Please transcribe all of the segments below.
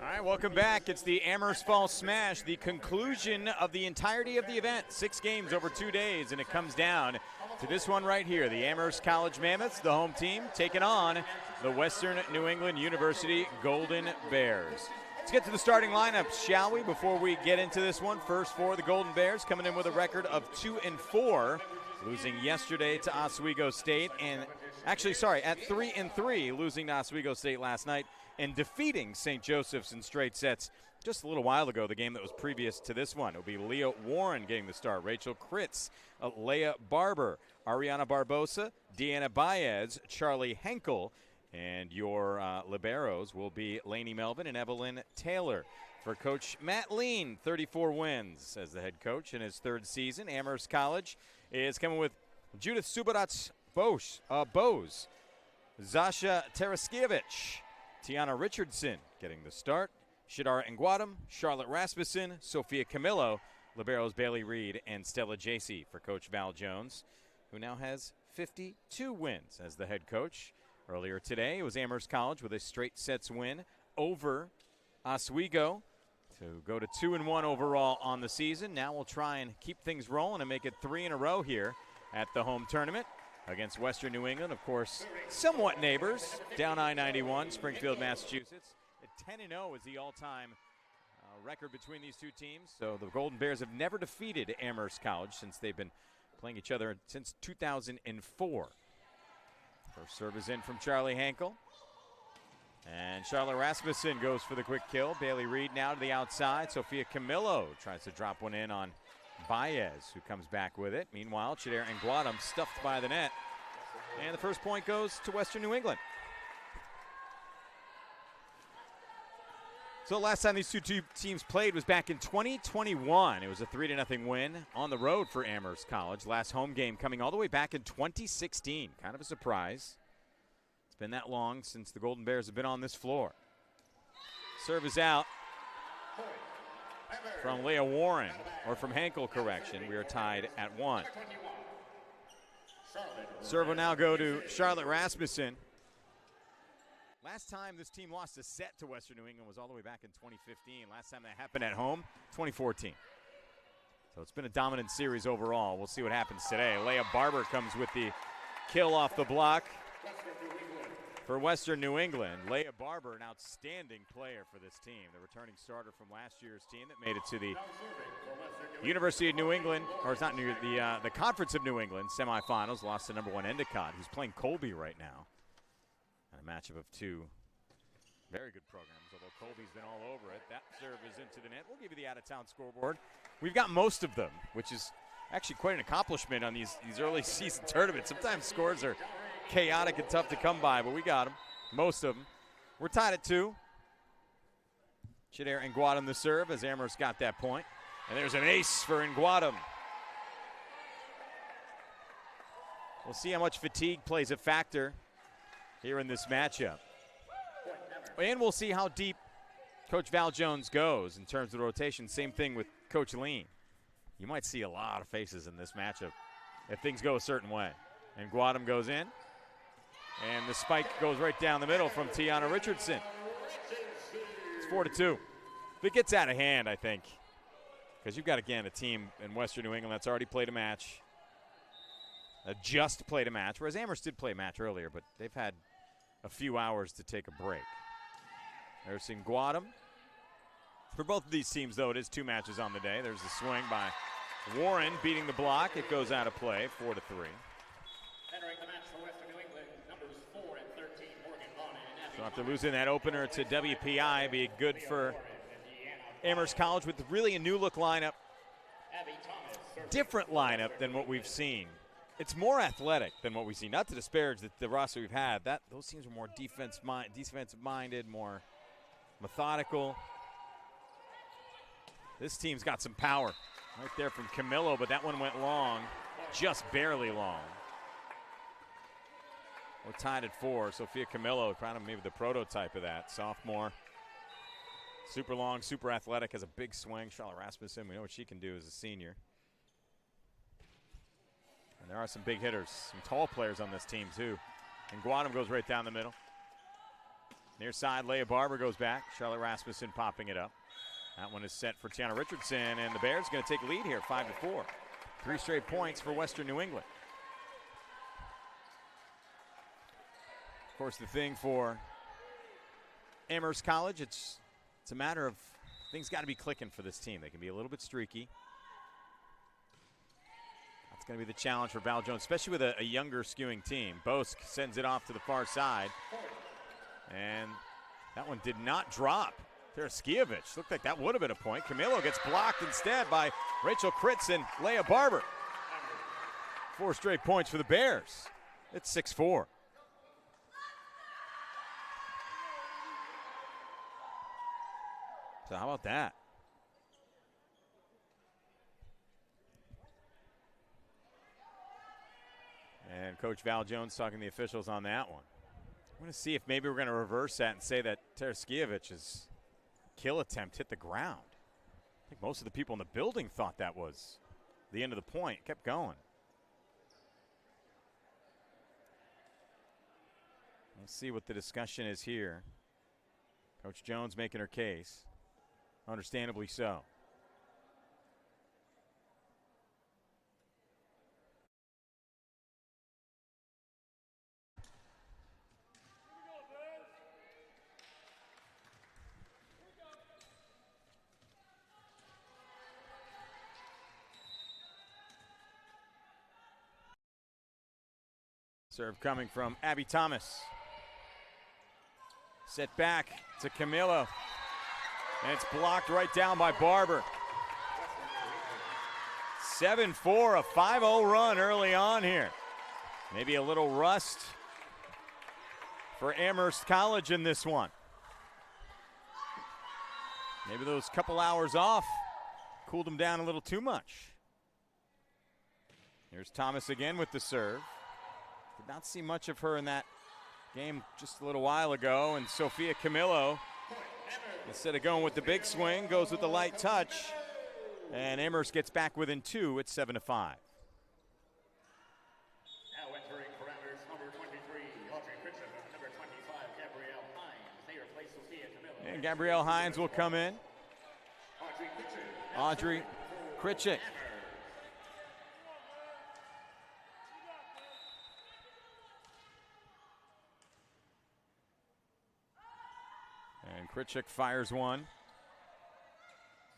All right, welcome back. It's the Amherst Fall Smash, the conclusion of the entirety of the event. 6 games over 2 days, and it comes down to this one right here. The Amherst College Mammoths, the home team, taking on the Western New England University Golden Bears. Let's get to the starting lineups, shall we, before we get into this one. First for the Golden Bears, coming in with a record of 2-4, losing yesterday to Oswego State, and actually, sorry, at 3-3, losing to Oswego State last night, and defeating St. Joseph's in straight sets just a little while ago, the game that was previous to this one. It'll be Leah Warren getting the start, Rachel Kritz, Leah Barber, Ariana Barbosa, Deanna Baez, Charlie Henkel, and your liberos will be Lainey Melvin and Evelyn Taylor. For Coach Matt Lean, 34 wins as the head coach in his 3rd season. Amherst College is coming with Judith Subodac-Bose, Zasha Taraskiewicz, Tiana Richardson getting the start, Shadara Nguadam, Charlotte Rasmussen, Sophia Camillo, liberos Bailey Reed, and Stella Jacey for Coach Val Jones, who now has 52 wins as the head coach. Earlier today, it was Amherst College with a straight sets win over Oswego to go to 2-1 overall on the season. Now we'll try and keep things rolling and make it 3 in a row here at the home tournament against Western New England. Of course, somewhat neighbors, down I-91, Springfield, Massachusetts. 10-0 is the all-time record between these two teams. So the Golden Bears have never defeated Amherst College since they've been playing each other since 2004. First serve is in from Charlie Henkel. And Charlotte Rasmussen goes for the quick kill. Bailey Reed now to the outside. Sophia Camillo tries to drop one in on Baez, who comes back with it. Meanwhile, Chidera Nguadam stuffed by the net. And the first point goes to Western New England. So the last time these two teams played was back in 2021. It was a 3-0 win on the road for Amherst College. Last home game coming all the way back in 2016. Kind of a surprise. It's been that long since the Golden Bears have been on this floor. Serve is out from Leah Warren, or from Henkel, correction. We are tied at 1. Serve will now go to Charlotte Rasmussen. Last time this team lost a set to Western New England was all the way back in 2015. Last time that happened at home, 2014. So it's been a dominant series overall. We'll see what happens today. Leah Barber comes with the kill off the block for Western New England. Leah Barber, an outstanding player for this team. The returning starter from last year's team that made it to the University of New England, or it's not the Conference of New England semifinals, lost to #1 Endicott, who's playing Colby right now. A matchup of two very good programs, although Colby's been all over it. That serve is into the net. We'll give you the out-of-town scoreboard. We've got most of them, which is actually quite an accomplishment on these early season tournaments. Sometimes scores are chaotic and tough to come by, but we got them, most of them. We're tied at 2. Chidera Nguadam the serve as Amherst got that point. And there's an ace for Nguadam. We'll see how much fatigue plays a factor here in this matchup. And we'll see how deep Coach Val Jones goes in terms of the rotation. Same thing with Coach Lean. You might see a lot of faces in this matchup if things go a certain way. And Nguadam goes in. And the spike goes right down the middle from Tiana Richardson. It's 4-2. If it gets out of hand, I think, because you've got, again, a team in Western New England that's already played a match, just played a match, whereas Amherst did play a match earlier, but they've had a few hours to take a break. There's Nguadam. For both of these teams, though, it is 2 matches on the day. There's the swing by Warren beating the block. It goes out of play, 4-3. Entering the match for Western New England, numbers 4 and 13, Morgan Vaughn and Abby. So after losing that opener to WPI, be good for Amherst College with really a new look lineup. Different lineup than what we've seen. It's more athletic than what we've seen. Not to disparage the roster we've had. Those teams are more defensive-minded, more methodical. This team's got some power right there from Camillo, but that one went long, just barely long. We're tied at 4. Sophia Camillo, kind of maybe the prototype of that. Sophomore, super long, super athletic, has a big swing. Charlotte Rasmussen, we know what she can do as a senior. And there are some big hitters, some tall players on this team too. And Nguadam goes right down the middle. Near side, Leah Barber goes back. Charlotte Rasmussen popping it up. That one is set for Tiana Richardson, and the Bears going to take a lead here, 5-4. 3 straight points for Western New England. Of course, the thing for Amherst College, it's a matter of things got to be clicking for this team. They can be a little bit streaky. That's going to be the challenge for Val Jones, especially with a younger skewing team. Bosk sends it off to the far side. And that one did not drop. Taraskiewicz looked like that would have been a point. Camillo gets blocked instead by Rachel Kritz and Leah Barber. 4 straight points for the Bears. It's 6-4. So how about that? And Coach Val Jones talking to the officials on that one. I'm going to see if maybe we're going to reverse that and say that Taraskiewicz's kill attempt hit the ground. I think most of the people in the building thought that was the end of the point. It kept going. We'll see what the discussion is here. Coach Jones making her case. Understandably so. Serve coming from Abby Thomas. Set back to Camillo. And it's blocked right down by Barber. 7-4, a 5-0 run early on here. Maybe a little rust for Amherst College in this one. Maybe those couple hours off cooled them down a little too much. Here's Thomas again with the serve. Did not see much of her in that game just a little while ago. And Sophia Camillo, instead of going with the big swing, goes with the light touch. And Amherst gets back within 2 at 7-5. Now entering for Amherst, number 23, Audrey Pritchett, number 25, Gabrielle Hines. They replace Sophia Camillo. And Gabrielle Hines will come in. Audrey Pritchett. And Kritchik fires one.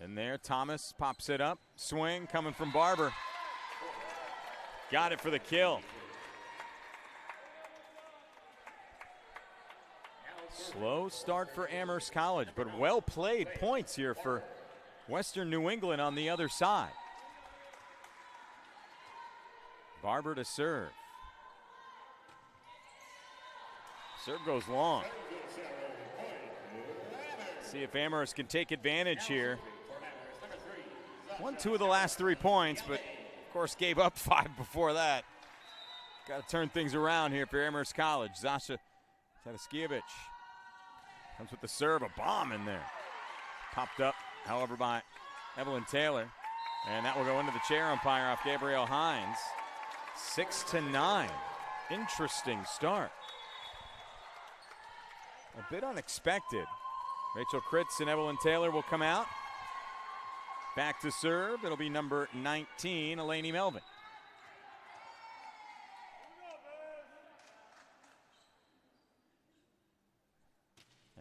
And there, Thomas pops it up. Swing coming from Barber. Got it for the kill. Slow start for Amherst College, but well played points here for Western New England on the other side. Barber to serve. Serve goes long. See if Amherst can take advantage here. Won 2 of the last 3 points, but of course gave up 5 before that. Got to turn things around here for Amherst College. Zasha Taraskiewicz comes with the serve, a bomb in there. Popped up, however, by Evelyn Taylor. And that will go into the chair umpire off Gabrielle Hines. 6-9. Interesting start. A bit unexpected. Rachel Kritz and Evelyn Taylor will come out. Back to serve. It'll be number 19, Eleni Melvin.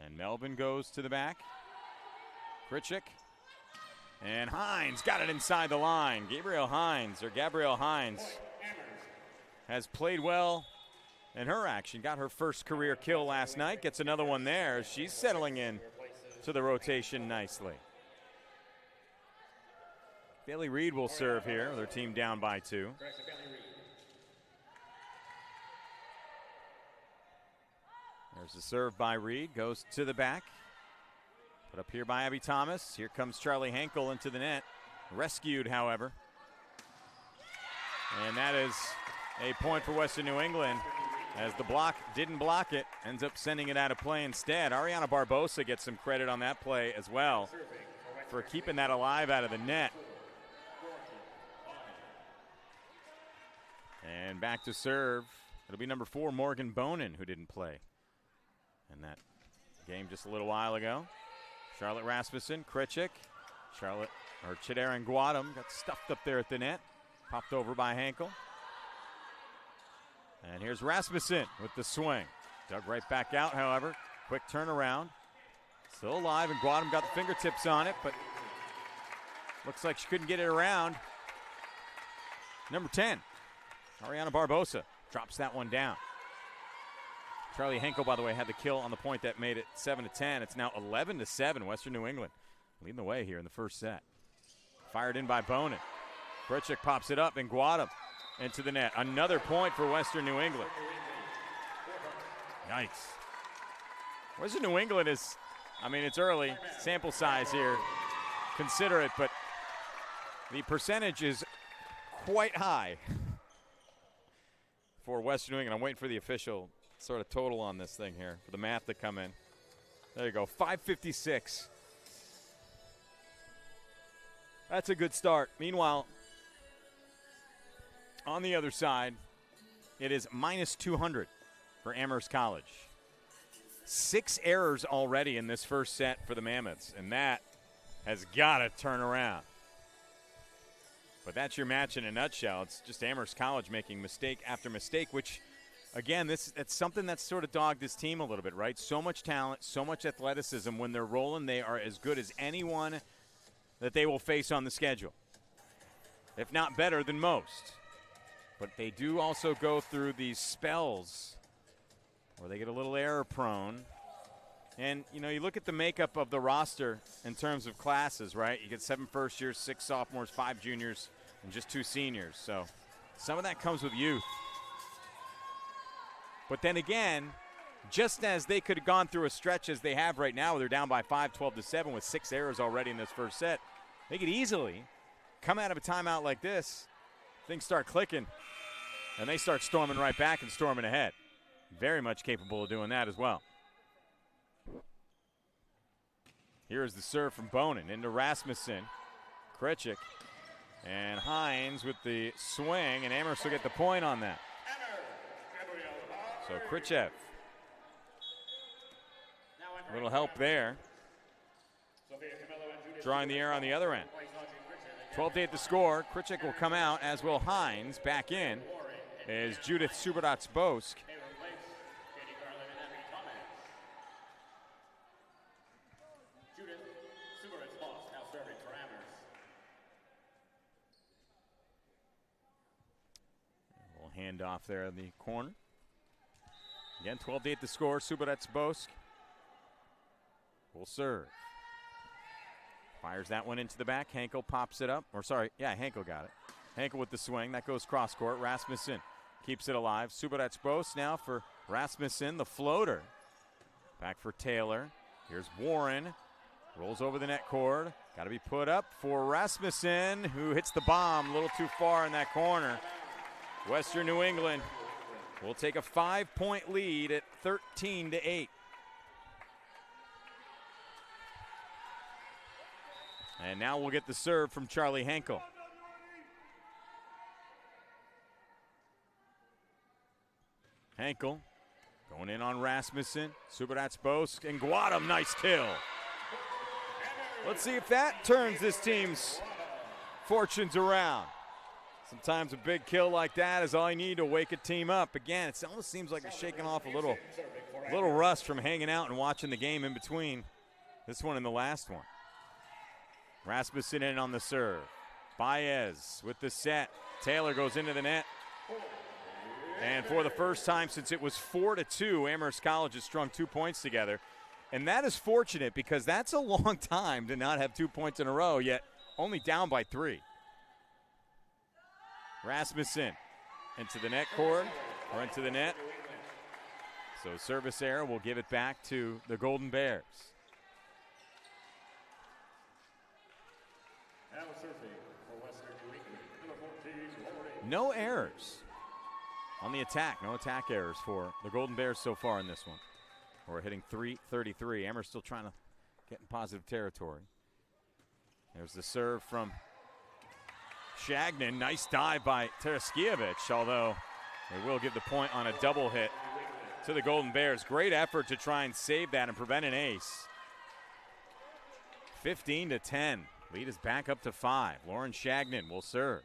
And Melvin goes to the back. Kritchik. And Hines got it inside the line. Gabrielle Hines has played well in her action. Got her first career kill last night. Gets another one there. She's settling in to the rotation nicely. Bailey Reed will serve here. Their team down by 2. There's the serve by Reed. Goes to the back. Put up here by Abby Thomas. Here comes Charlie Henkel into the net. Rescued, however. And that is a point for Western New England, as the block didn't block it. Ends up sending it out of play instead. Ariana Barbosa gets some credit on that play as well for keeping that alive out of the net. And back to serve. It'll be number 4, Morgan Bonin, who didn't play in that game just a little while ago. Charlotte Rasmussen, Krichik, Chidera and Guadam got stuffed up there at the net. Popped over by Henkel. And here's Rasmussen with the swing. Dug right back out, however. Quick turnaround. Still alive, and Guadam got the fingertips on it, but looks like she couldn't get it around. Number 10, Ariana Barbosa drops that one down. Charlie Henkel, by the way, had the kill on the point that made it 7-10. It's now 11-7, Western New England leading the way here in the first set. Fired in by Bonin. Krichik pops it up, and Guadam into the net. Another point for Western New England. Yikes. Western New England is, I mean, it's early, sample size here. Consider it, but the percentage is quite high for Western New England. I'm waiting for the official sort of total on this thing here, for the math to come in. There you go, 556. That's a good start. Meanwhile, on the other side, it is minus 200 for Amherst College. 6 errors already in this first set for the Mammoths, and that has got to turn around. But that's your match in a nutshell. It's just Amherst College making mistake after mistake, which, again, that's something that's sort of dogged this team a little bit, right? So much talent, so much athleticism. When they're rolling, they are as good as anyone that they will face on the schedule, if not better than most. But they do also go through these spells where they get a little error prone. And, you know, you look at the makeup of the roster in terms of classes, right? You get 7 first years, 6 sophomores, 5 juniors, and just 2 seniors. So some of that comes with youth. But then again, just as they could have gone through a stretch as they have right now, where they're down by 5, 12-7 with 6 errors already in this first set, they could easily come out of a timeout like this, things start clicking, and they start storming right back and storming ahead. Very much capable of doing that as well. Here's the serve from Bonin into Rasmussen. Krichik and Hines with the swing, and Amherst will get the point on that. So Krichev, a little help there. Drawing the air on the other end. 12-8 the score. Krichik will come out, as will Hines. Back in is Judith Subodatz-Bosk. Hand off there in the corner. Again, 12-8 the score. Subodatz-Bosk will serve. Fires that one into the back. Henkel pops it up. Henkel got it. Henkel with the swing. That goes cross court. Rasmussen keeps it alive. Subodatz-Bosk now for Rasmussen, the floater. Back for Taylor. Here's Warren. Rolls over the net cord. Got to be put up for Rasmussen, who hits the bomb a little too far in that corner. Western New England will take a 5-point lead at 13-8. And now we'll get the serve from Charlie Henkel. Henkel going in on Rasmussen, Subodatz-Bosk, and Guadam, nice kill. Let's see if that turns this team's fortunes around. Sometimes a big kill like that is all you need to wake a team up. Again, it almost seems like it's shaking off a little rust from hanging out and watching the game in between this one and the last one. Rasmussen in on the serve. Baez with the set. Taylor goes into the net. And for the first time since it was 4-2, Amherst College has strung 2 points together. And that is fortunate because that's a long time to not have 2 points in a row, yet only down by 3. Rasmussen into the net cord, or into the net. So service error will give it back to the Golden Bears. No errors on the attack. No attack errors for the Golden Bears so far in this one. We're hitting .333. Amherst still trying to get in positive territory. There's the serve from Shagnon. Nice dive by Taraskiewicz, although they will give the point on a double hit to the Golden Bears. Great effort to try and save that and prevent an ace. 15-10. Lead is back up to 5. Lauren Shagnon will serve.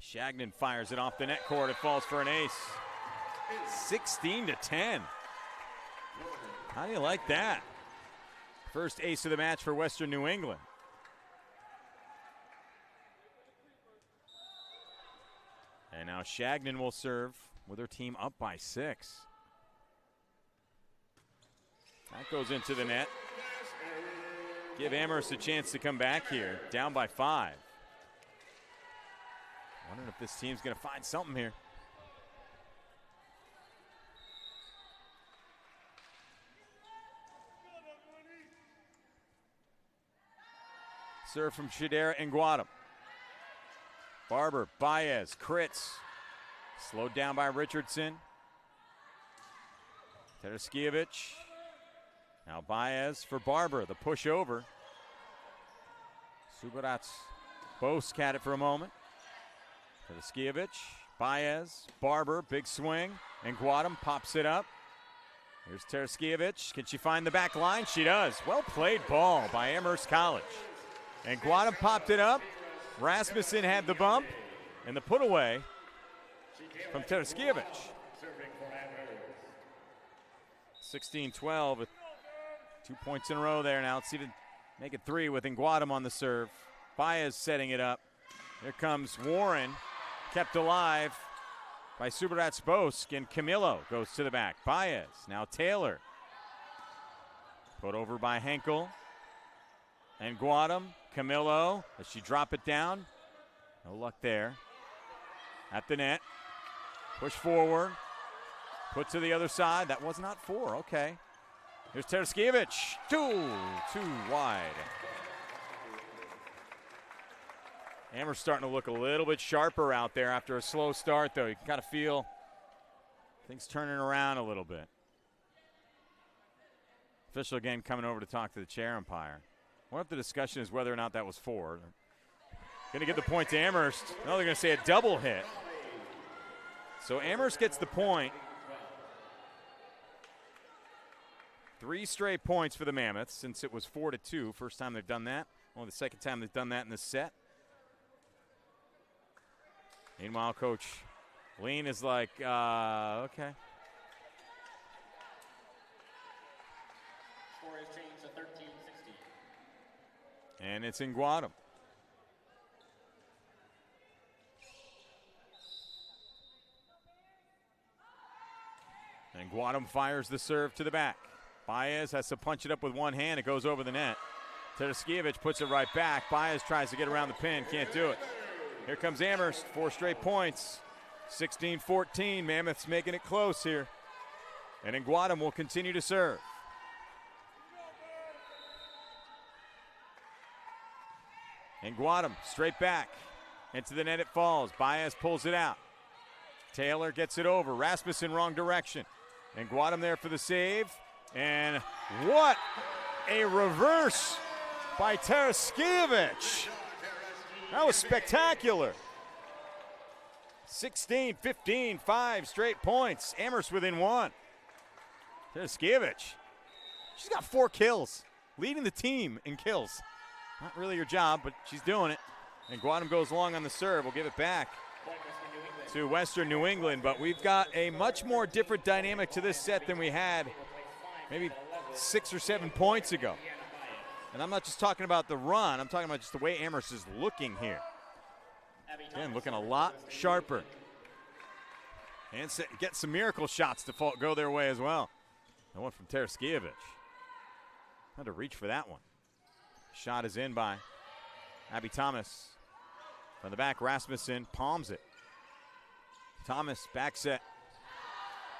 Shagnon fires it off the net court. It falls for an ace. 16-10. How do you like that? First ace of the match for Western New England. And now Shagnon will serve with her team up by 6. That goes into the net. Give Amherst a chance to come back here. Down by 5. Wondering if this team's going to find something here. Serve from Shadera Nguadam. Barber, Baez, Kritz. Slowed down by Richardson. Taraskiewicz. Now Baez for Barber, the push over. Subirats Bosk had it for a moment. Taraskiewicz, Baez, Barber, big swing. And Nguadam pops it up. Here's Taraskiewicz. Can she find the back line? She does. Well played ball by Amherst College. And Nguadam popped it up. Rasmussen had the bump. And the put away from Taraskiewicz. 16-12 with 2 points in a row there now. Let's see to make it 3 with Nguadam on the serve. Baez setting it up. Here comes Warren, kept alive by Subirats Bosk, and Camillo goes to the back. Baez, now Taylor. Put over by Henkel. And Nguadam, Camillo, does she drop it down? No luck there. At the net. Push forward. Put to the other side. That was not 4. Okay. Here's Taraskiewicz. Too wide. Amherst starting to look a little bit sharper out there after a slow start, though. You can kind of feel things turning around a little bit. Official again coming over to talk to the chair umpire. I wonder if the discussion is whether or not that was 4. Going to give the point to Amherst. No, they're going to say a double hit. So Amherst gets the point. 3 straight points for the Mammoths since it was 4-2. First time they've done that. Only the second time they've done that in this set. Meanwhile, Coach Lean is like, okay. Score has changed to 13-16. And it's Nguadam. And Nguadam fires the serve to the back. Baez has to punch it up with one hand. It goes over the net. Taraskiewicz puts it right back. Baez tries to get around the pin. Can't do it. Here comes Amherst. 4 straight points. 16-14. Mammoths making it close here. And Nguadam will continue to serve. And Nguadam straight back. Into the net it falls. Baez pulls it out. Taylor gets it over. Rasmussen wrong direction. And Nguadam there for the save. And what a reverse by Taraskiewicz. That was spectacular. 16-15, 5 straight points. Amherst within 1. Taraskiewicz. She's got 4 kills, leading the team in kills. Not really her job, but she's doing it. And Nguadam goes long on the serve. We'll give it back to Western New England, but we've got a much more different dynamic to this set than we had maybe 6 or 7 points ago. And I'm not just talking about the run, I'm talking about just the way Amherst is looking here. Again, looking a lot sharper. And get some miracle shots to go their way as well. The one from Taraskiewicz. Had to reach for that one. Shot is in by Abby Thomas. From the back, Rasmussen palms it. Thomas, back set.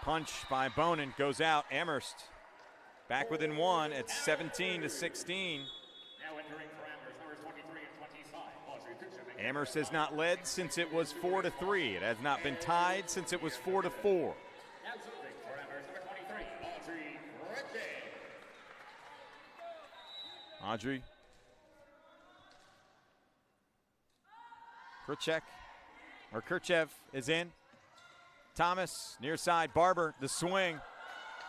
Punch by Bonin, goes out. Amherst back within 1 at 17-16. Now entering parameters numbers 23 and 25. Audrey Pitchman. Amherst has not led since it was 4-3. It has not been tied since it was 4-4. Now entering parameters number 23. Audrey Ritchie. Audrey Kricek or Kirchev is in. Thomas, near side, Barber, the swing.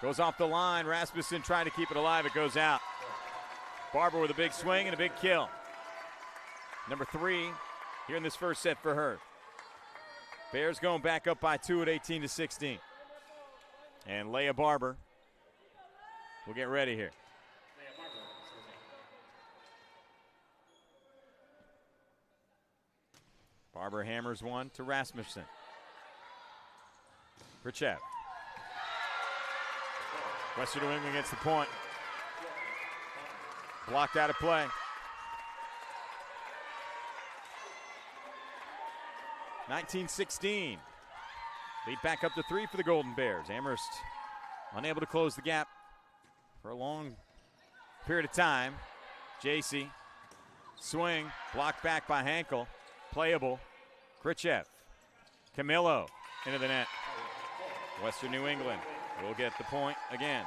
Goes off the line. Rasmussen trying to keep it alive. It goes out. Barber with a big swing and a big kill. Number 3 here in this first set for her. Bears going back up by 2 at 18-16. And Leah Barber will get ready here. Barber hammers one to Rasmussen. Kirchev. Western New England gets the point. Blocked out of play. 19-16. Lead back up to 3 for the Golden Bears. Amherst unable to close the gap for a long period of time. JC. Swing. Blocked back by Hankel. Playable. Kirchev. Camillo into the net. Western New England will get the point again.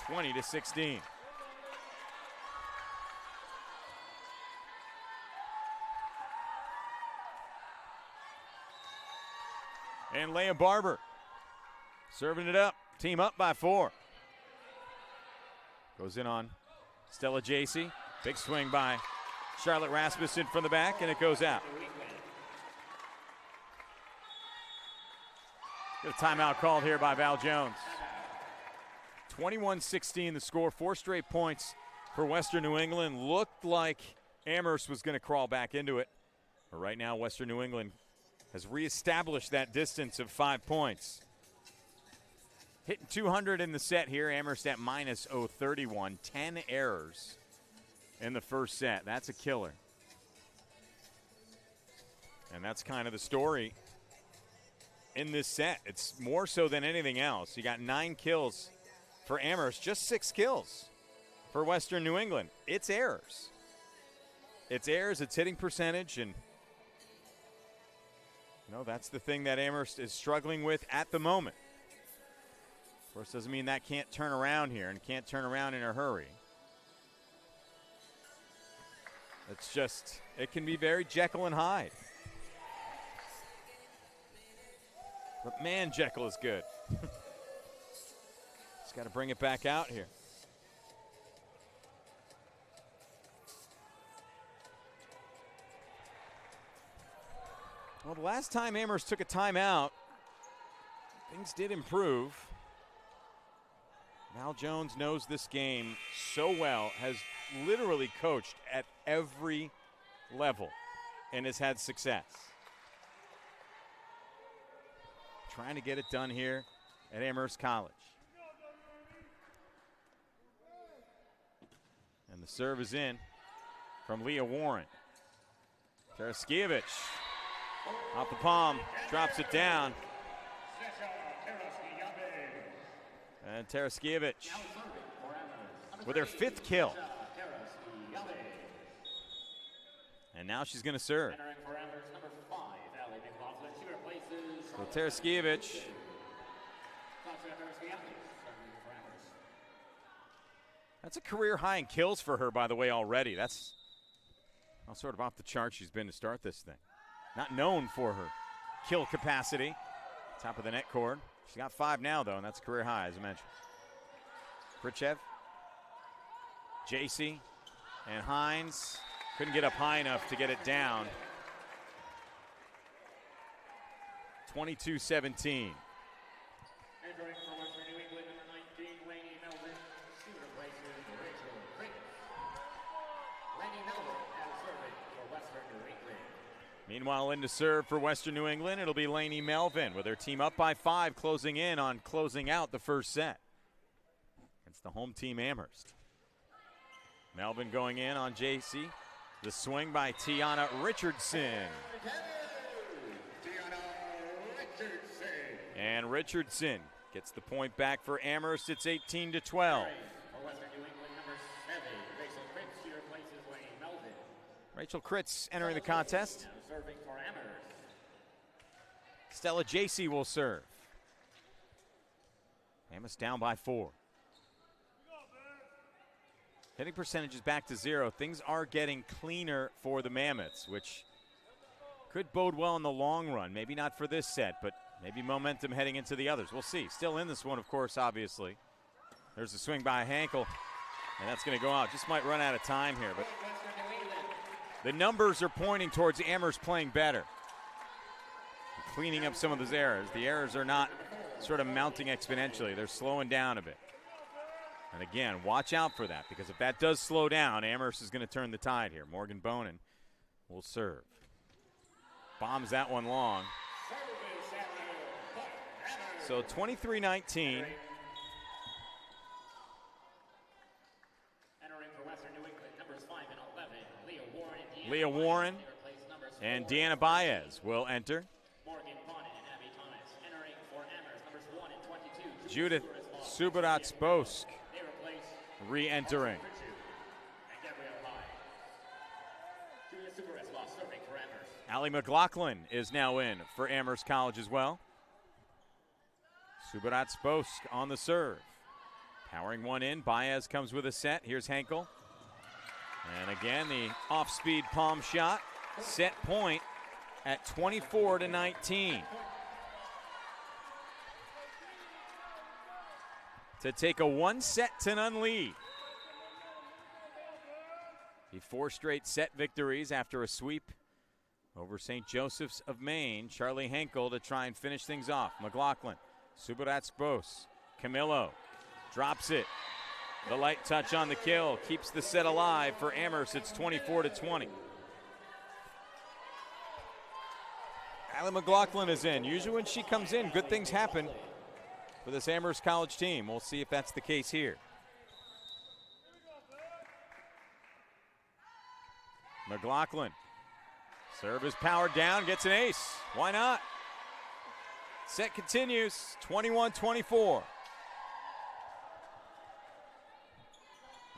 20-16. And Leah Barber serving it up. Team up by 4. Goes in on Stella Jacey. Big swing by Charlotte Rasmussen from the back, and it goes out. Get a timeout called here by Val Jones. 21-16 the score. 4 straight points for Western New England. Looked like Amherst was going to crawl back into it. But right now, Western New England has reestablished that distance of 5 points. Hitting 200 in the set here. Amherst at minus 031. 10 errors in the first set. That's a killer. And that's kind of the story in this set. It's more so than anything else. You got 9 kills for Amherst, just 6 kills for Western New England. It's errors. It's errors, it's hitting percentage, and that's the thing that Amherst is struggling with at the moment. Of course, doesn't mean that can't turn around here and can't turn around in a hurry. It's just, it can be very Jekyll and Hyde. But man, Jekyll is good. Just got to bring it back out here. Well, the last time Amherst took a timeout, things did improve. Val Jones knows this game so well, has literally coached at every level, and has had success. Trying to get it done here at Amherst College. And the serve is in from Leah Warren. Taraskiewicz off the palm, drops it down. And Taraskiewicz with her 5th kill. And now she's going to serve. So Taraskiewicz. That's a career high in kills for her, by the way, already. That's sort of off the chart she's been to start this thing. Not known for her kill capacity. Top of the net cord. She's got 5 now, though, and that's a career high, as I mentioned. Kirchev, JC, and Hines. Couldn't get up high enough to get it down. 22-17. Entering for Western New England, number 19, Lainey Melvin. She replaces Rachel Fritz. Lainey Melvin as serving for Western New England. Meanwhile, in to serve for Western New England, it'll be Lainey Melvin with her team up by 5, closing in on closing out the first set. It's the home team Amherst. Melvin going in on JC. The swing by Tiana Richardson. And Richardson gets the point back for Amherst. It's 18-12. For Western New England, number 7, Rachel Fritz. She replaces Lainey Melvin. Rachel Kritz entering the contest. Serving for Amherst. Stella Jacey will serve. Amherst down by 4. Hitting percentage is back to 0. Things are getting cleaner for the Mammoths, which Could bode well in the long run. Maybe not for this set, but maybe momentum heading into the others. We'll see. Still in this one, of course, obviously. There's a swing by Hankel, and that's going to go out. Just might run out of time here, but the numbers are pointing towards Amherst playing better, cleaning up some of those errors. The errors are not sort of mounting exponentially. They're slowing down a bit. And again, watch out for that, because if that does slow down, Amherst is going to turn the tide here. Morgan Bonin will serve. Bombs that one long. So 23-19. Leah Warren and Deanna Baez will enter. Judith Subarat-Sposk re-entering. Allie McLaughlin is now in for Amherst College as well. Subarat-Sposk on the serve. Powering one in. Baez comes with a set. Here's Henkel. And again, the off-speed palm shot. Set point at 24-19. To take a 1-set-to-none lead. The 4 straight set victories after a sweep over St. Joseph's of Maine. Charlie Henkel to try and finish things off. McLaughlin, Subarat-Sposk, Camillo drops it. The light touch on the kill keeps the set alive for Amherst. It's 24-20. Allie McLaughlin is in. Usually when she comes in, good things happen for this Amherst College team. We'll see if that's the case here. McLaughlin. Serve is powered down, gets an ace. Why not? Set continues, 21-24.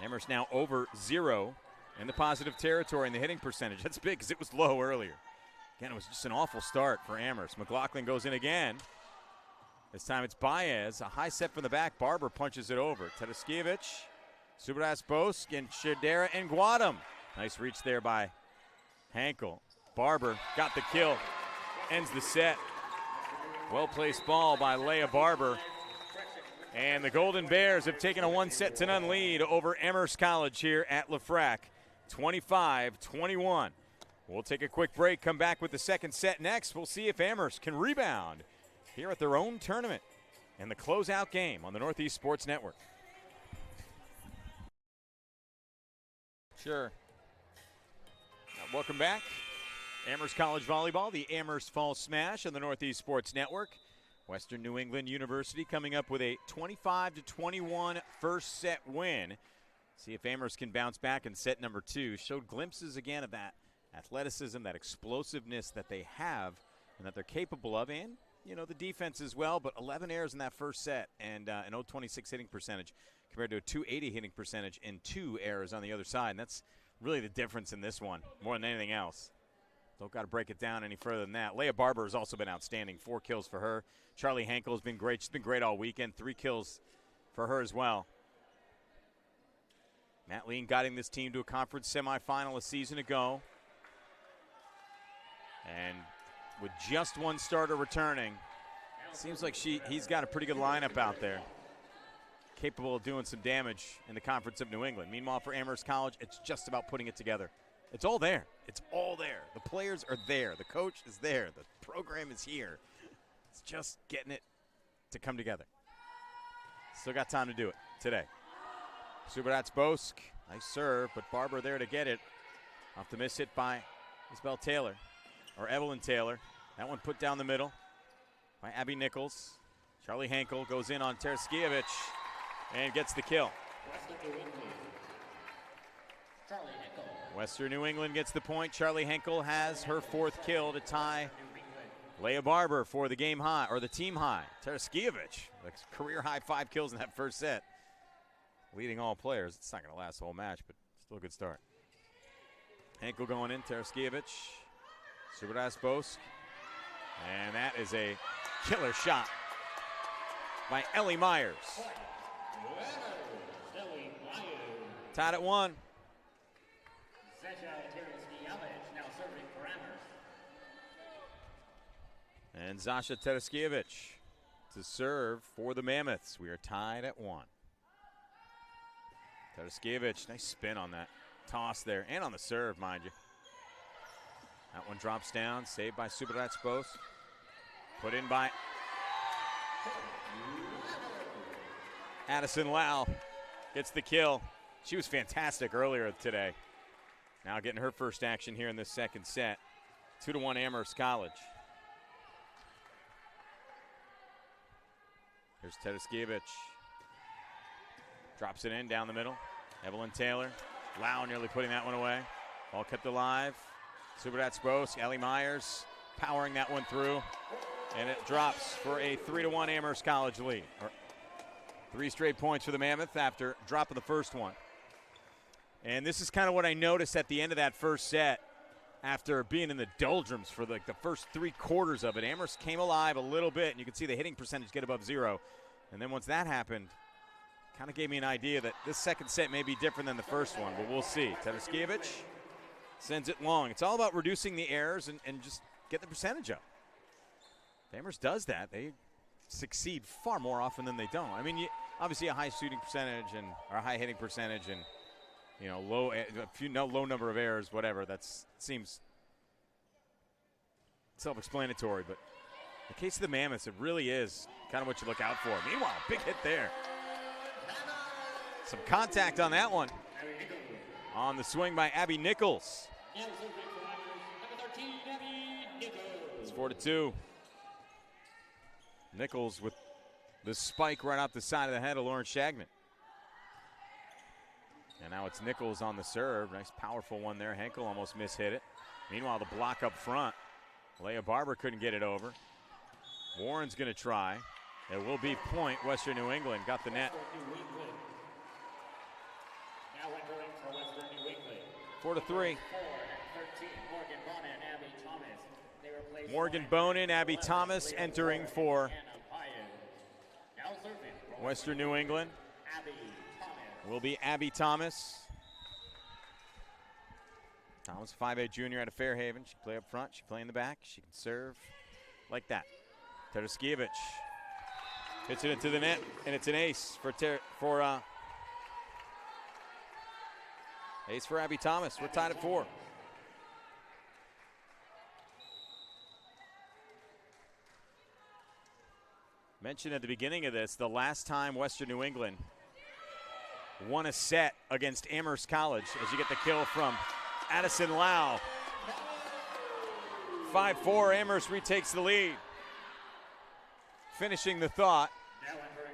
Amherst now over 0 in the positive territory in the hitting percentage. That's big because it was low earlier. Again, it was just an awful start for Amherst. McLaughlin goes in again. This time it's Baez. A high set from the back. Barber punches it over. Tedeschievich, Subarat-Sposk, and Shadera and Guadam. Nice reach there by Hankel. Barber got the kill. Ends the set. Well-placed ball by Leah Barber. And the Golden Bears have taken a 1-set-to-none lead over Amherst College here at LaFrac. 25-21. We'll take a quick break, come back with the second set next. We'll see if Amherst can rebound here at their own tournament and the closeout game on the Northeast Sports Network. Sure. Welcome back. Amherst College Volleyball, the Amherst Fall Smash on the Northeast Sports Network. Western New England University coming up with a 25-21 first set win. See if Amherst can bounce back in set number 2. Showed glimpses again of that athleticism, that explosiveness that they have and that they're capable of, and the defense as well. But 11 errors in that first set and an 0.26 hitting percentage compared to a 280 hitting percentage and 2 errors on the other side. And that's really the difference in this one more than anything else. Don't got to break it down any further than that. Leah Barber has also been outstanding. 4 kills for her. Charlie Henkel has been great. She's been great all weekend. 3 kills for her as well. Matt Lean guiding this team to a conference semifinal a season ago. And with just 1 starter returning, seems like he's got a pretty good lineup out there, capable of doing some damage in the Conference of New England. Meanwhile, for Amherst College, it's just about putting it together. It's all there. It's all there. The players are there. The coach is there. The program is here. It's just getting it to come together. Still got time to do it today. Subarat-Sposk, nice serve, but Barber there to get it. Off the miss hit by Isabel Taylor, or Evelyn Taylor. That one put down the middle by Abby Nichols. Charlie Henkel goes in on Tedeschievich and gets the kill. Western New England gets the point. Charlie Henkel has her 4th kill to tie Leah Barber for the game high, or the team high. Tedeschievich, career high 5 kills in that first set. Leading all players. It's not going to last the whole match, but still a good start. Henkel going in, Tedeschievich, Subarat-Sposk, and that is a killer shot by Ellie Myers. Tied at 1. And Zasha Tedeschievich to serve for the Mammoths. We are tied at 1. Tedeschievich, nice spin on that toss there, and on the serve, mind you. That one drops down, saved by Subratsbos. Put in by Addison Lau. Gets the kill. She was fantastic earlier today. Now getting her first action here in this second set. 2-1 Amherst College. Here's Tedeschievich. Drops it in down the middle. Evelyn Taylor. Lau nearly putting that one away. Ball kept alive. Subratsbos, Ellie Myers powering that one through. And it drops for a 3-1 Amherst College lead. 3 straight points for the Mammoth after dropping the first one. And this is kind of what I noticed at the end of that first set after being in the doldrums for like the first 3 quarters of it. Amherst came alive a little bit, and you could see the hitting percentage get above 0. And then once that happened, kind of gave me an idea that this second set may be different than the first one, but we'll see. Tedeschievich sends it long. It's all about reducing the errors and just get the percentage up. If Amherst does that, they succeed far more often than they don't. I mean, obviously a high shooting percentage or a high hitting percentage and low number of errors, whatever. That seems self-explanatory, but in the case of the Mammoths, it really is kind of what you look out for. Meanwhile, big hit there. Some contact on that one. On the swing by Abby Nichols. It's 4-2. Nichols with the spike right off the side of the head of Lauren Shagman. And now it's Nichols on the serve. Nice powerful one there. Henkel almost mishit it. Meanwhile, the block up front. Leah Barber couldn't get it over. Warren's going to try. It will be point. Western New England got the net. 4-3. Morgan Bonin, Abby Thomas entering for Western New England. Will be Abby Thomas. Thomas, 5'8" junior out of Fairhaven. She can play up front. She can play in the back. She can serve like that. Tedeschievich hits it into the net, and it's an ace for Abby Thomas. We're tied at 4. Mentioned at the beginning of this, the last time Western New England won a set against Amherst College, as you get the kill from Addison Lau. 5-4, Amherst retakes the lead. Finishing the thought,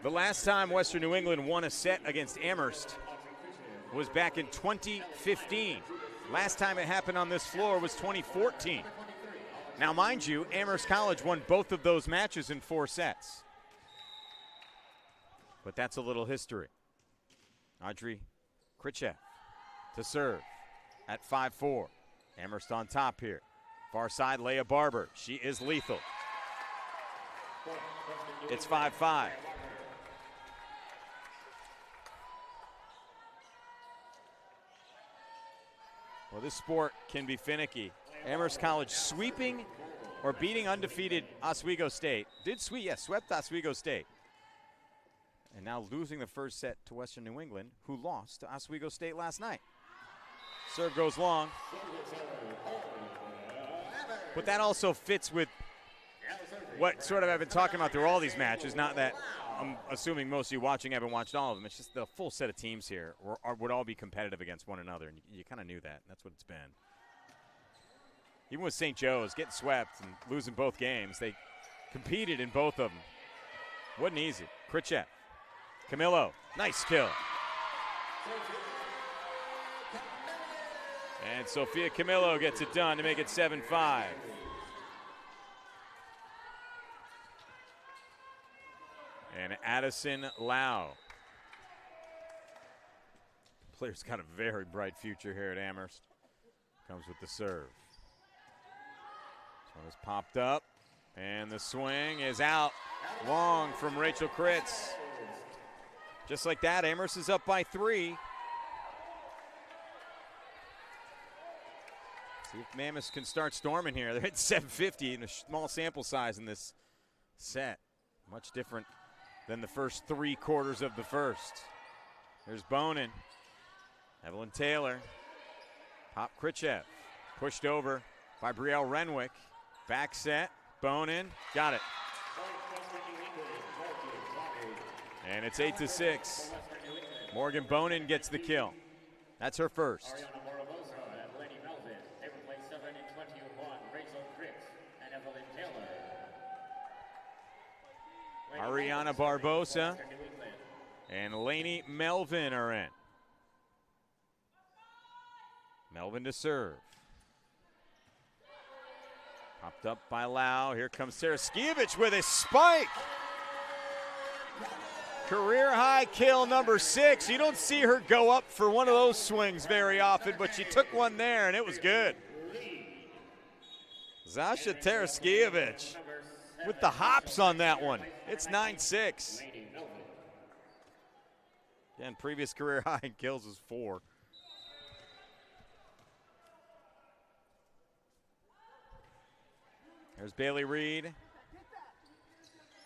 the last time Western New England won a set against Amherst was back in 2015. Last time it happened on this floor was 2014. Now, mind you, Amherst College won both of those matches in 4 sets. But that's a little history. Audrey Kritchev to serve at 5-4. Amherst on top here. Far side, Leah Barber. She is lethal. It's 5-5. Well, this sport can be finicky. Amherst College sweeping or beating undefeated Oswego State. Swept Oswego State. And now losing the first set to Western New England, who lost to Oswego State last night. Serve goes long. But that also fits with what sort of I've been talking about through all these matches. Not that I'm assuming most of you watching haven't watched all of them. It's just the full set of teams here would all be competitive against one another. And you kind of knew that. And that's what it's been. Even with St. Joe's getting swept and losing both games, they competed in both of them. Wasn't easy. Kritchev. Camillo, nice kill. And Sophia Camillo gets it done to make it 7-5. And Addison Lau. Player's got a very bright future here at Amherst. Comes with the serve. This one is popped up. And the swing is out. Long from Rachel Kritz. Just like that, Amherst is up by 3. See if Mammoth can start storming here. They're at 750 in a small sample size in this set. Much different than the first 3 quarters of the first. There's Bonin. Evelyn Taylor. Pop Khrushchev. Pushed over by Brielle Renwick. Back set. Bonin. Got it. And it's 8-6. Morgan Bonin gets the kill. That's her first. Ariana Barbosa and Lainey Melvin are in. Melvin to serve. Popped up by Lau. Here comes Taraskiewicz with a spike. Career high kill number 6. You don't see her go up for one of those swings very often, but she took one there and it was good. Zasha Taraskiewicz with the hops on that one. It's 9-6. Again, previous career high in kills was 4. There's Bailey Reed.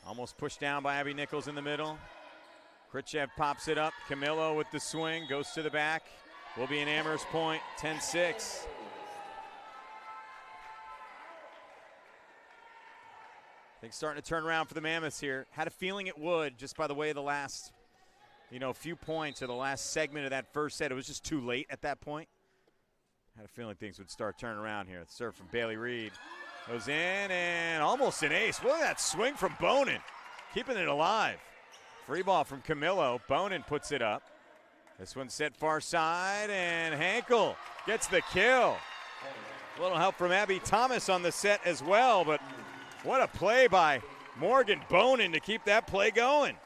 Almost pushed down by Abby Nichols in the middle. Khrushchev pops it up. Camillo with the swing, goes to the back. Will be an Amherst point, 10-6. Things starting to turn around for the Mammoths here. Had a feeling it would, just by the way the last, few points or the last segment of that first set. It was just too late at that point. Had a feeling things would start turning around here. The serve from Bailey Reed. Goes in and almost an ace. Look at that swing from Bonin. Keeping it alive. Free ball from Camillo. Bonin puts it up. This one's set far side, and Hankel gets the kill. A little help from Abby Thomas on the set as well, but what a play by Morgan Bonin to keep that play going.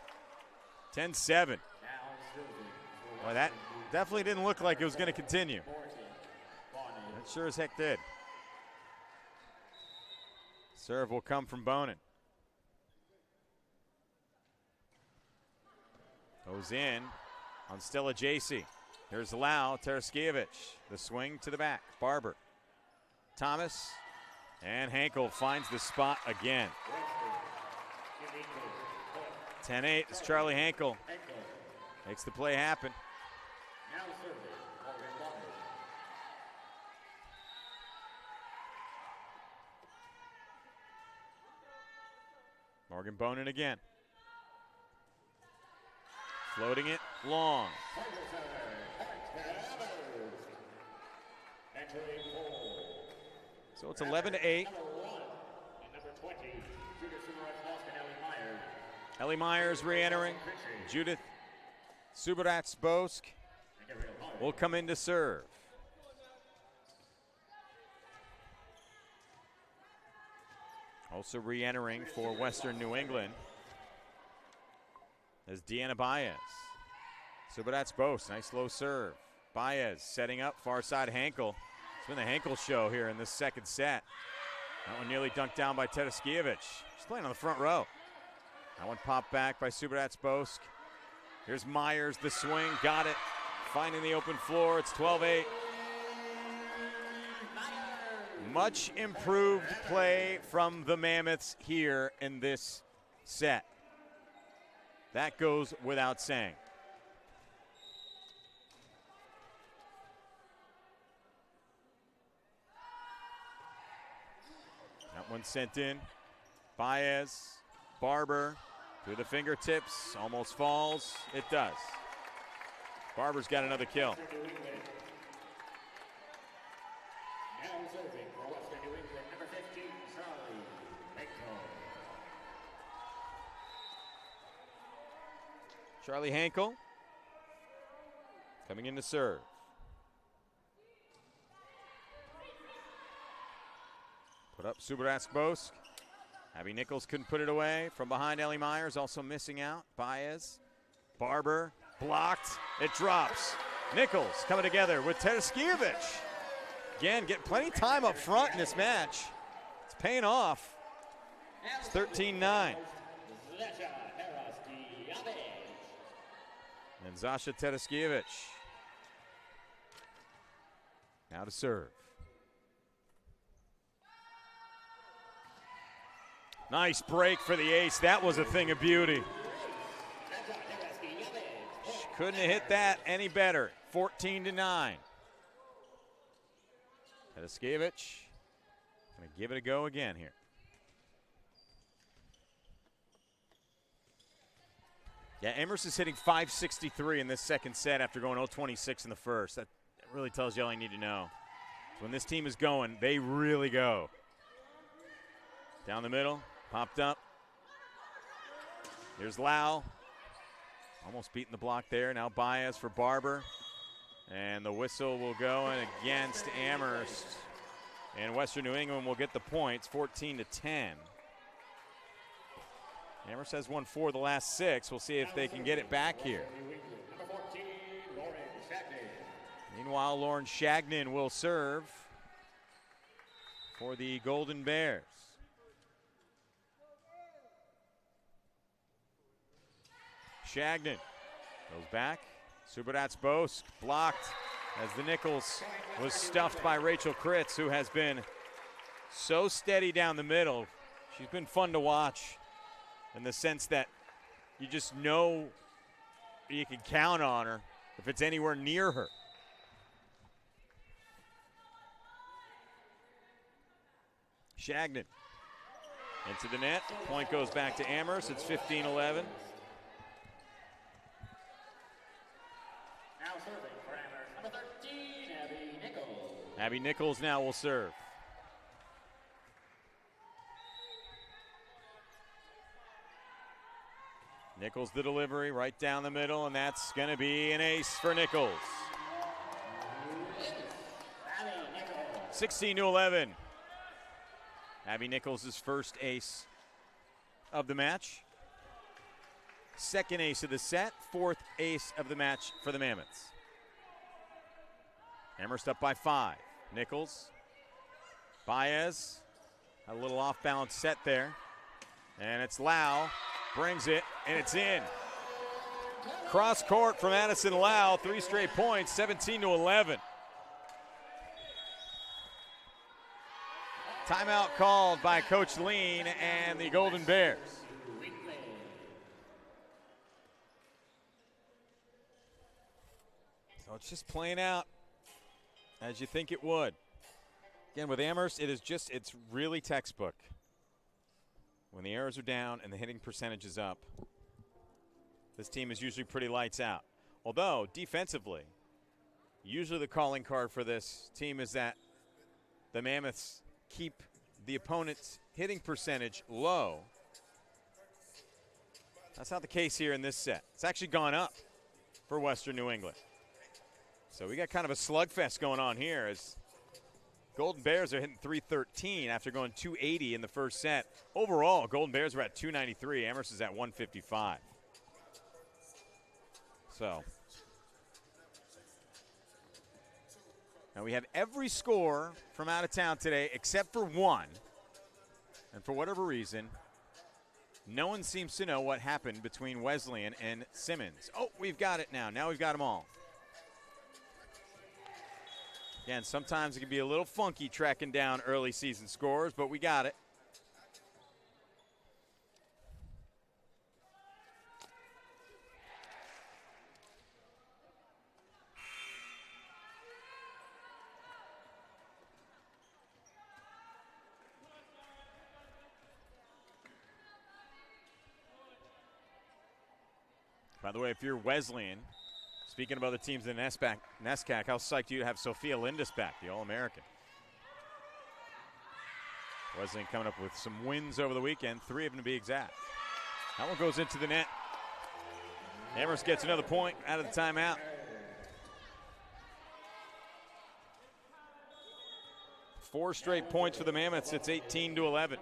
10-7. Well, that definitely didn't look like it was going to continue. That sure as heck did. Serve will come from Bonin. Goes in on Stella Jacey. Here's Lau, Taraskiewicz. The swing to the back. Barber. Thomas. And Hankel finds the spot again. 10-8 is Charlie Hankel. Makes the play happen. Morgan Bonin again. Floating it long. So it's 11-8. Ellie Myers re-entering. Judith Subaratz-Bosk will come in to serve. Also re-entering for Western New England is Deanna Baez. Subaratz-Bosk, nice low serve. Baez setting up, far side Hankel. It's been the Hankel show here in this second set. That one nearly dunked down by Taraskiewicz. She's playing on the front row. That one popped back by Subaratz-Bosk. Here's Myers, the swing, got it. Finding the open floor, it's 12-8. Much improved play from the Mammoths here in this set. That goes without saying. That one sent in. Baez, Barber, through the fingertips, almost falls. It does. Barber's got another kill. Charlie Hankel coming in to serve. Put up Subaratz-Bosk. Abby Nichols couldn't put it away. From behind, Ellie Myers also missing out. Baez, Barber, blocked. It drops. Nichols coming together with Taraskiewicz. Again, getting plenty of time up front in this match. It's paying off. It's 13-9. And Zasha Taraskiewicz now to serve. Nice break for the ace. That was a thing of beauty. Couldn't have hit that any better. 14-9. Tedeschievich going to give it a go again here. Yeah, Amherst is hitting .563 in this second set after going 0-26 in the first. That really tells you all you need to know. So when this team is going, they really go. Down the middle, popped up. Here's Lau. Almost beating the block there. Now Baez for Barber. And the whistle will go in against Amherst. And Western New England will get the points, 14-10. Amherst has won 4 of the last 6. We'll see if they can get it back here. Meanwhile, Lauren Shagnon will serve for the Golden Bears. Shagnon goes back. Subotats-Bosk blocked as the Nichols was stuffed by Rachel Kritz, who has been so steady down the middle. She's been fun to watch in the sense that you just know you can count on her if it's anywhere near her. Shagnon into the net. Point goes back to Amherst. It's 15-11. Now serving for Amherst, number 13, Abby Nichols. Abby Nichols now will serve. Nichols the delivery right down the middle, and that's going to be an ace for Nichols. 16-11. Abby Nichols' first ace of the match. Second ace of the set, 4th ace of the match for the Mammoths. Amherst up by 5. Nichols, Baez, had a little off-balance set there. And it's Lau, brings it, and it's in. Cross court from Addison Lau, 3 straight points, 17-11. Timeout called by Coach Lean and the Golden Bears. So it's just playing out as you think it would. Again, with Amherst, it's really textbook. When the errors are down and the hitting percentage is up, this team is usually pretty lights out. Although, defensively, usually the calling card for this team is that the Mammoths keep the opponent's hitting percentage low. That's not the case here in this set. It's actually gone up for Western New England. So we got kind of a slugfest going on here as Golden Bears are hitting .313 after going .280 in the first set. Overall, Golden Bears were at .293. Amherst is at .155. So now we have every score from out of town today except for one. And for whatever reason, no one seems to know what happened between Wesleyan and Simmons. Oh, we've got it now. Now we've got them all. Again, sometimes it can be a little funky tracking down early season scores, but we got it. By the way, if you're Wesleyan, speaking of other teams in NESCAC, how psyched are you to have Sophia Lindis back, the All-American? Wesleyan coming up with some wins over the weekend, 3 of them to be exact. That one goes into the net. Amherst gets another point out of the timeout. Four straight points for the Mammoths. It's 18-11.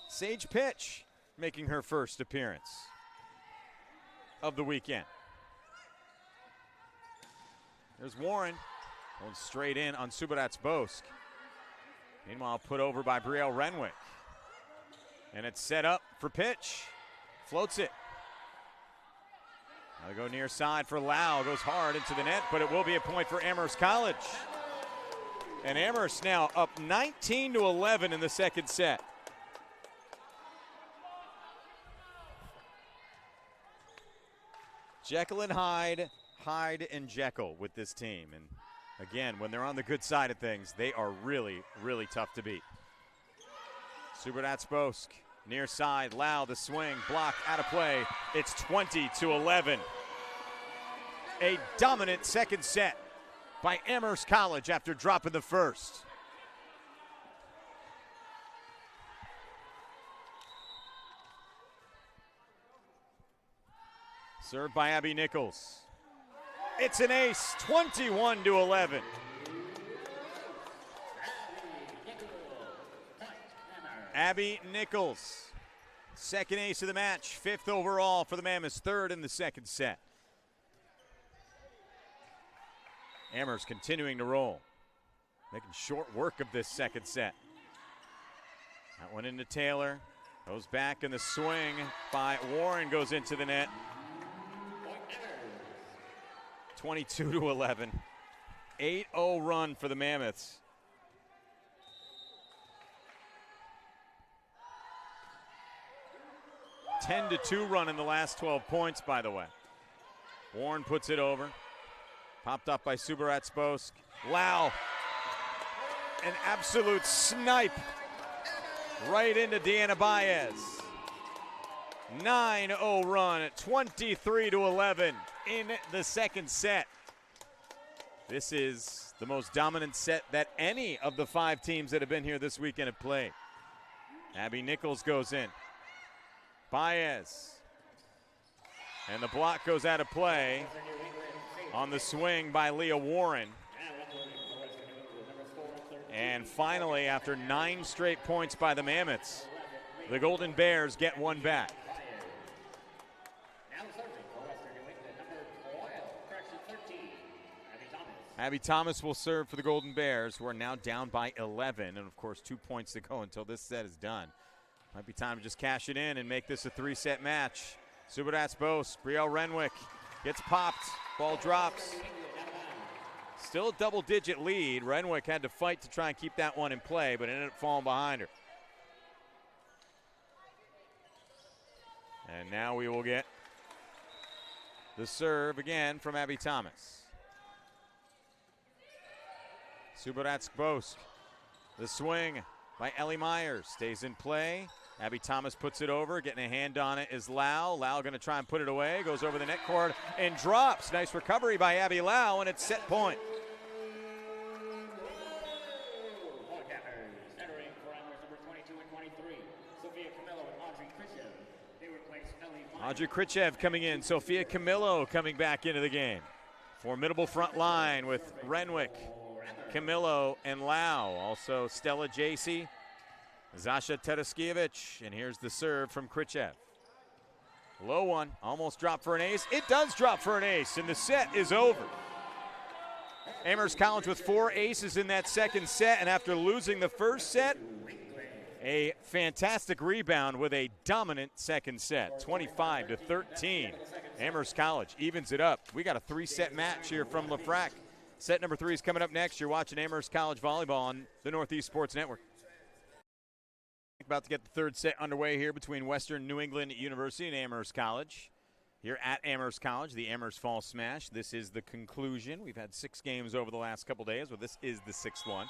Sage Pitch making her first appearance of the weekend. There's Warren going straight in on Subotats-Bosk. Meanwhile, put over by Brielle Renwick. And it's set up for Pitch. Floats it. Now they go near side for Lau. Goes hard into the net, but it will be a point for Amherst College. And Amherst now up 19-11 in the second set. Jekyll and Hyde, Hyde and Jekyll with this team. And again, when they're on the good side of things, they are really, really tough to beat. Subodatz-Bosk, near side, Lau, the swing, blocked, out of play. It's 20-11. A dominant second set by Amherst College after dropping the first. Served by Abby Nichols. It's an ace, 21-11. Abby Nichols, second ace of the match, fifth overall for the Mammoths, third in the second set. Amherst continuing to roll, making short work of this second set. That one into Taylor, goes back and the swing by Warren goes into the net. 22-11, 8-0 run for the Mammoths. A 10-2 run in the last 12 points, by the way. Warren puts it over. Popped up by Subodatz-Bosk. Lau, an absolute snipe right into Deanna Baez. 9-0 run at 23-11 in the second set. This is the most dominant set that any of the 5 teams that have been here this weekend have played. Abby Nichols goes in. Baez. And the block goes out of play on the swing by Leah Warren. And finally, after 9 straight points by the Mammoths, the Golden Bears get one back. Abby Thomas will serve for the Golden Bears, who are now down by 11. And, of course, 2 points to go until this set is done. Might be time to just cash it in and make this a 3-set match. Subodatz-Bosk, Brielle Renwick gets popped. Ball drops. Still a double-digit lead. Renwick had to fight to try and keep that one in play, but ended up falling behind her. And now we will get the serve again from Abby Thomas. Subodatz-Bosk, the swing by Ellie Myers, stays in play. Abby Thomas puts it over, getting a hand on it is Lau. Lau gonna try and put it away, goes over the net cord and drops. Nice recovery by Abby Lau, and it's set point. Audrey Krichev coming in, Sophia Camillo coming back into the game. Formidable front line with Renwick, Camillo, and Lau. Also Stella Jacey, Zasha Tedeschievich, and here's the serve from Krichev. Low one, almost dropped for an ace. It does drop for an ace, and the set is over. Amherst College with 4 aces in that second set, and after losing the first set, a fantastic rebound with a dominant second set, 25-13. Amherst College evens it up. We got a 3-set match here from LaFrac. Set number 3 is coming up next. You're watching Amherst College Volleyball on the Northeast Sports Network. About to get the third set underway here between Western New England University and Amherst College. Here at Amherst College, the Amherst Fall Smash. This is the conclusion. We've had 6 games over the last couple days, but this is the 6th one.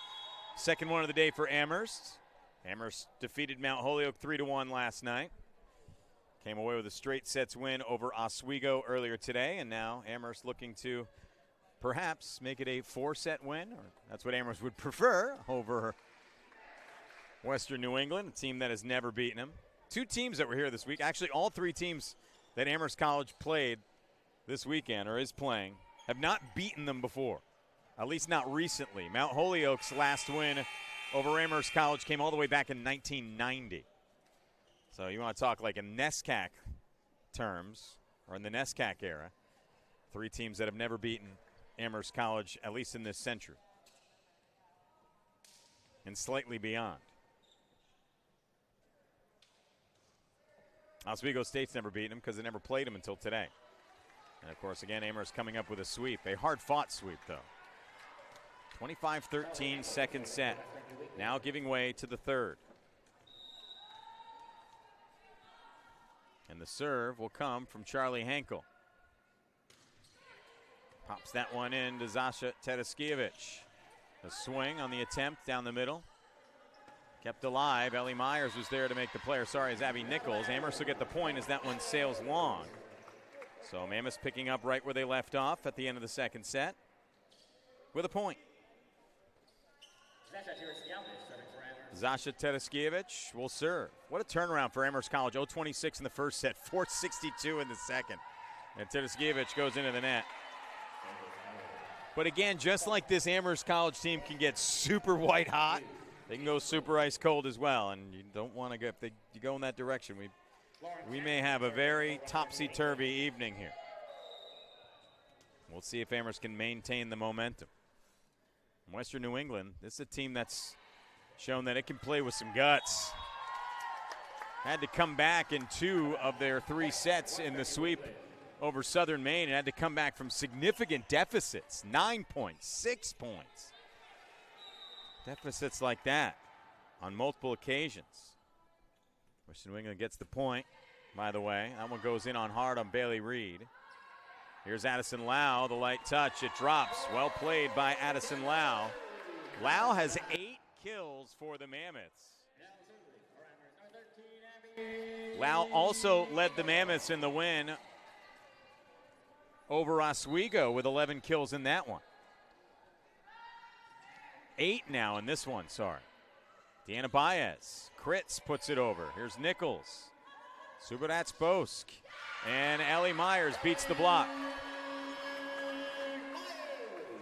Second one of the day for Amherst. Amherst defeated Mount Holyoke 3-1 last night. Came away with a straight sets win over Oswego earlier today, and now Amherst looking to perhaps make it a 4-set win, or that's what Amherst would prefer over Western New England, a team that has never beaten them. 2 teams that were here this week, actually all 3 teams that Amherst College played this weekend or is playing have not beaten them before, at least not recently. Mount Holyoke's last win over Amherst College came all the way back in 1990. So you want to talk like in NESCAC terms, or in the NESCAC era, 3 teams that have never beaten Amherst College, at least in this century, and slightly beyond. Oswego State's never beaten them because they never played them until today. And of course, again, Amherst coming up with a sweep. A hard-fought sweep, though. 25-13 second set. Now giving way to the third. And the serve will come from Charlie Henkel. Pops that one in to Zasha Tedeschievich. A swing on the attempt down the middle. Kept alive. Ellie Myers was there to make the play. Sorry, as Abby Nichols. Amherst will get the point as that one sails long. So Mammoth picking up right where they left off at the end of the second set with a point. Zasha Tedeschievich will serve. What a turnaround for Amherst College. 0-26 in the first set, 4-62 in the second. And Tedeschievich goes into the net. But again, just like this Amherst College team can get super white hot, they can go super ice cold as well. And you don't want to go, if you go in that direction, we may have a very topsy-turvy evening here. We'll see if Amherst can maintain the momentum. Western New England, this is a team that's shown that it can play with some guts. Had to come back in 2 of their 3 sets in the sweep over Southern Maine and had to come back from significant deficits. 9 points, 6 points. Deficits like that on multiple occasions. Western New England gets the point, by the way. That one goes in on hard on Bailey Reed. Here's Addison Lau, the light touch. It drops. Well played by Addison Lau. Lau has 8 kills for the Mammoths. Lau also led the Mammoths in the win over Oswego with 11 kills in that one. 8 now in this one, sorry. Deanna Baez, Kritz puts it over. Here's Nichols. Subirats Bosk. And Ellie Myers beats the block.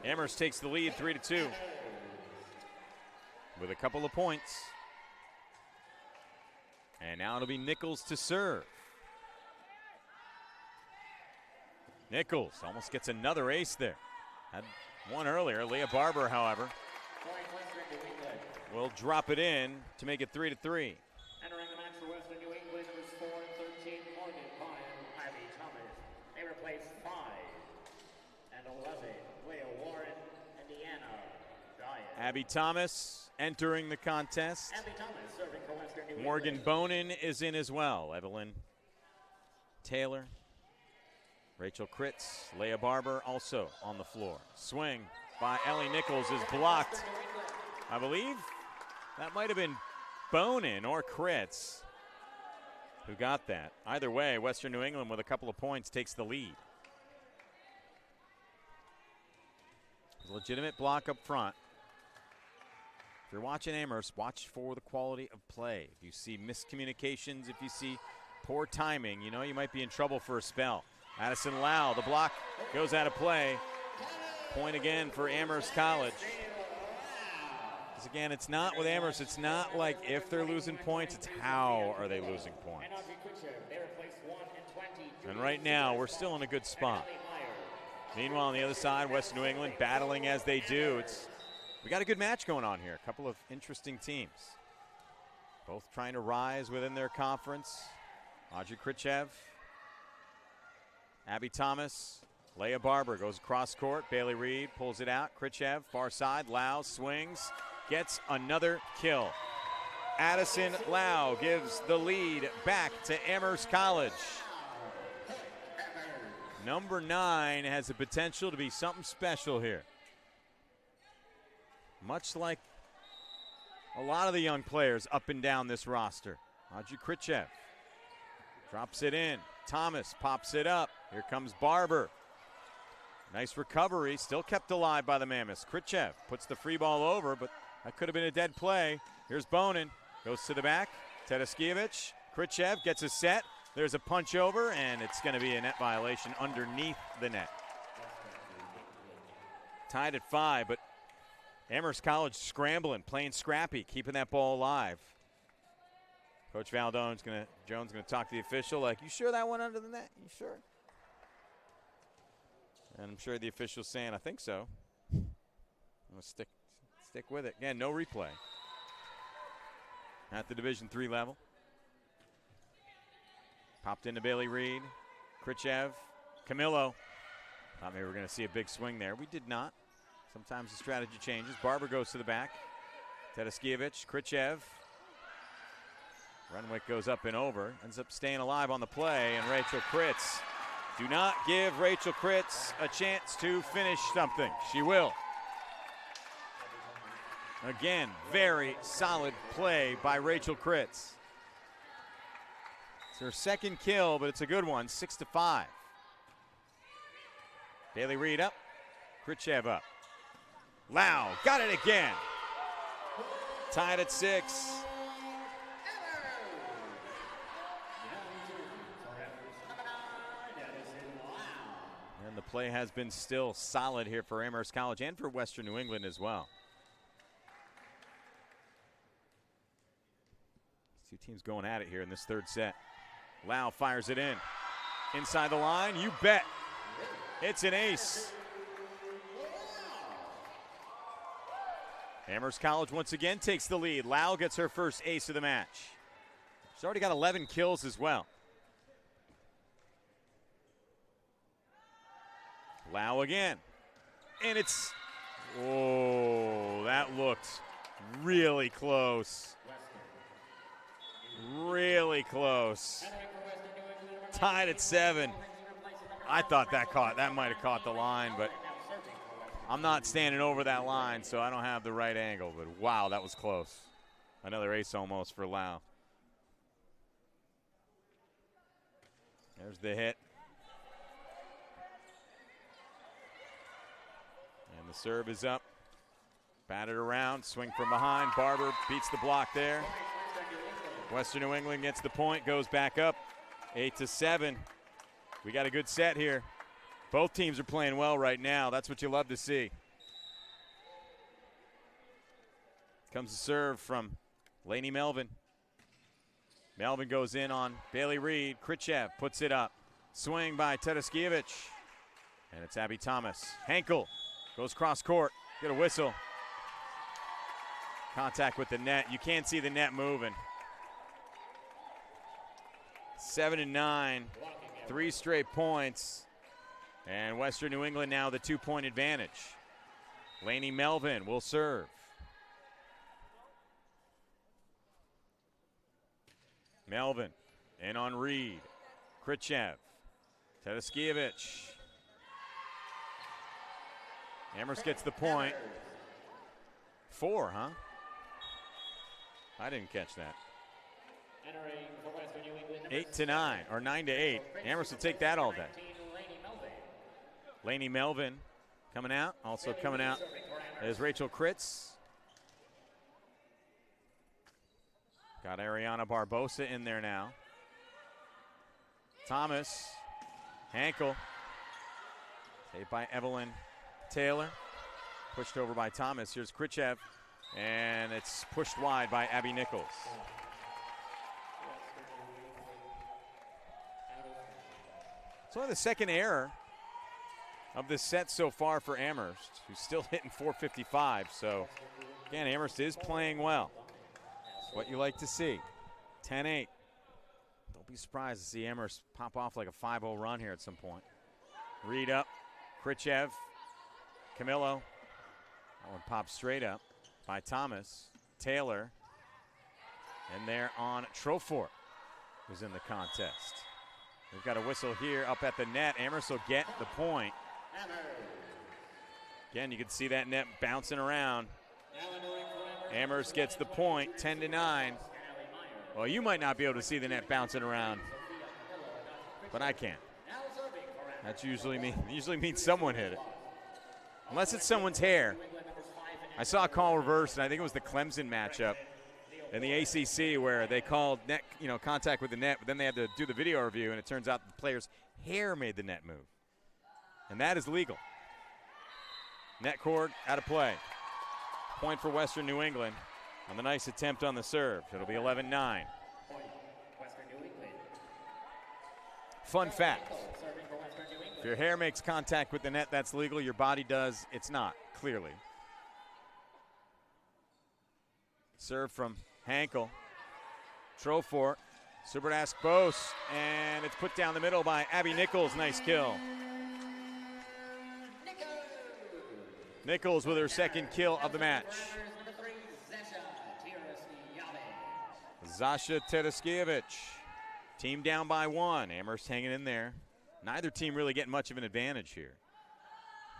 Amherst takes the lead 3-2 with a couple of points. And now it'll be Nichols to serve. Nichols almost gets another ace there. Had one earlier. Leah Barber, however, will drop it in to make it 3-3. Entering the match for Western New England was 4-13 Morgan Pine, Ivy Thomas. They replaced 5 and 11. Leah Warren and Deanna Dias. Abby Thomas entering the contest. Abby Thomas serving for Western New Morgan England. Bonin is in as well. Evelyn Taylor, Rachel Kritz, Leah Barber also on the floor. Swing by Ellie Nichols is blocked. I believe that might have been Bonin or Kritz who got that. Either way, Western New England with a couple of points takes the lead. Legitimate block up front. If you're watching Amherst, watch for the quality of play. If you see miscommunications, if you see poor timing, you know you might be in trouble for a spell. Addison Lau, the block goes out of play. Point again for Amherst College. Because again, it's not with Amherst, it's not like if they're losing points, it's how are they losing points. And right now, we're still in a good spot. Meanwhile, on the other side, West New England battling as they do. We got a good match going on here. A couple of interesting teams. Both trying to rise within their conference. Audrey Kritchev, Abby Thomas, Leah Barber goes across court. Bailey Reed pulls it out. Kritchev, far side. Lau swings, gets another kill. Addison Lau gives the lead back to Amherst College. Number 9 has the potential to be something special here. Much like a lot of the young players up and down this roster. Audrey Kritchev drops it in. Thomas pops it up. Here comes Barber. Nice recovery, still kept alive by the Mammoths. Kritchev puts the free ball over, but that could have been a dead play. Here's Bonin, goes to the back. Tedeschievich, Kritchev gets a set. There's a punch over, and it's going to be a net violation underneath the net. Tied at 5, but Amherst College scrambling, playing scrappy, keeping that ball alive. Coach Jones going to talk to the official like, you sure that went under the net? You sure? And I'm sure the official's saying, I think so. I'm going to stick with it. Again, no replay at the Division III level. Popped into Bailey Reed, Kritchev, Camillo Thought maybe we were going to see a big swing there. We did not. Sometimes the strategy changes. Barber goes to the back. Tedeschievich, Khrushchev. Renwick goes up and over. Ends up staying alive on the play. And Rachel Kritz. Do not give Rachel Kritz a chance to finish something. She will. Again, very solid play by Rachel Kritz. It's her second kill, but it's a good one, 6-5. Bailey Reed up, Khrushchev up. Lau got it again. Tied at 6. And the play has been still solid here for Amherst College and for Western New England as well. Two teams going at it here in this third set. Lau fires it in. Inside the line, you bet. It's an ace. Amherst College once again takes the lead. Lau gets her first ace of the match. She's already got 11 kills as well. Lau again. And it's, oh, that looked really close. Really close. Tied at 7. I thought that might have caught the line, but I'm not standing over that line, so I don't have the right angle. But wow, that was close. Another ace almost for Lau. There's the hit. And the serve is up. Batted around, swing from behind. Barber beats the block there. Western New England gets the point, goes back up, 8-7. We got a good set here. Both teams are playing well right now. That's what you love to see. Comes the serve from Lainey Melvin. Melvin goes in on Bailey Reed. Khrushchev puts it up. Swing by Tedeschievich. And it's Abby Thomas. Henkel goes cross court. Get a whistle. Contact with the net. You can't see the net moving. 7-9, 3 straight points. And Western New England now the 2-point advantage. Lainey Melvin will serve. Melvin in on Reed. Khrushchev. Tedeschievich. Amherst gets the point. 4, huh? I didn't catch that. 8-9, or 9-8. Amherst will take that all day. Lainey Melvin coming out. Also coming out is Rachel Kritz. Got Ariana Barbosa in there now. Thomas. Henkel. Saved by Evelyn Taylor. Pushed over by Thomas. Here's Khrushchev. And it's pushed wide by Abby Nichols. It's only the second error of this set so far for Amherst, who's still hitting .455. So, again, Amherst is playing well. It's what you like to see. 10-8. Don't be surprised to see Amherst pop off like a 5-0 run here at some point. Reed up. Khrushchev. Camillo. That one pops straight up by Thomas. Taylor. And there on Trofort, who's in the contest. We've got a whistle here up at the net. Amherst will get the point. Again, you can see that net bouncing around. Amherst gets the point, 10-9. Well, you might not be able to see the net bouncing around, but I can. That usually means someone hit it. Unless it's someone's hair. I saw a call reversed, and I think it was the Clemson matchup in the ACC where they called net, contact with the net, but then they had to do the video review, and it turns out the player's hair made the net move. And that is legal. Net cord out of play. Point for Western New England on the nice attempt on the serve. It'll be 11-9. Fun fact. If your hair makes contact with the net, that's legal. Your body does, it's not, clearly. Serve from Henkel. Trofort. Suberdask Bose. And it's put down the middle by Abby Nichols. Nice kill. Nichols with her second kill of the match. Zasha Tedeschievich. Team down by 1. Amherst hanging in there. Neither team really getting much of an advantage here.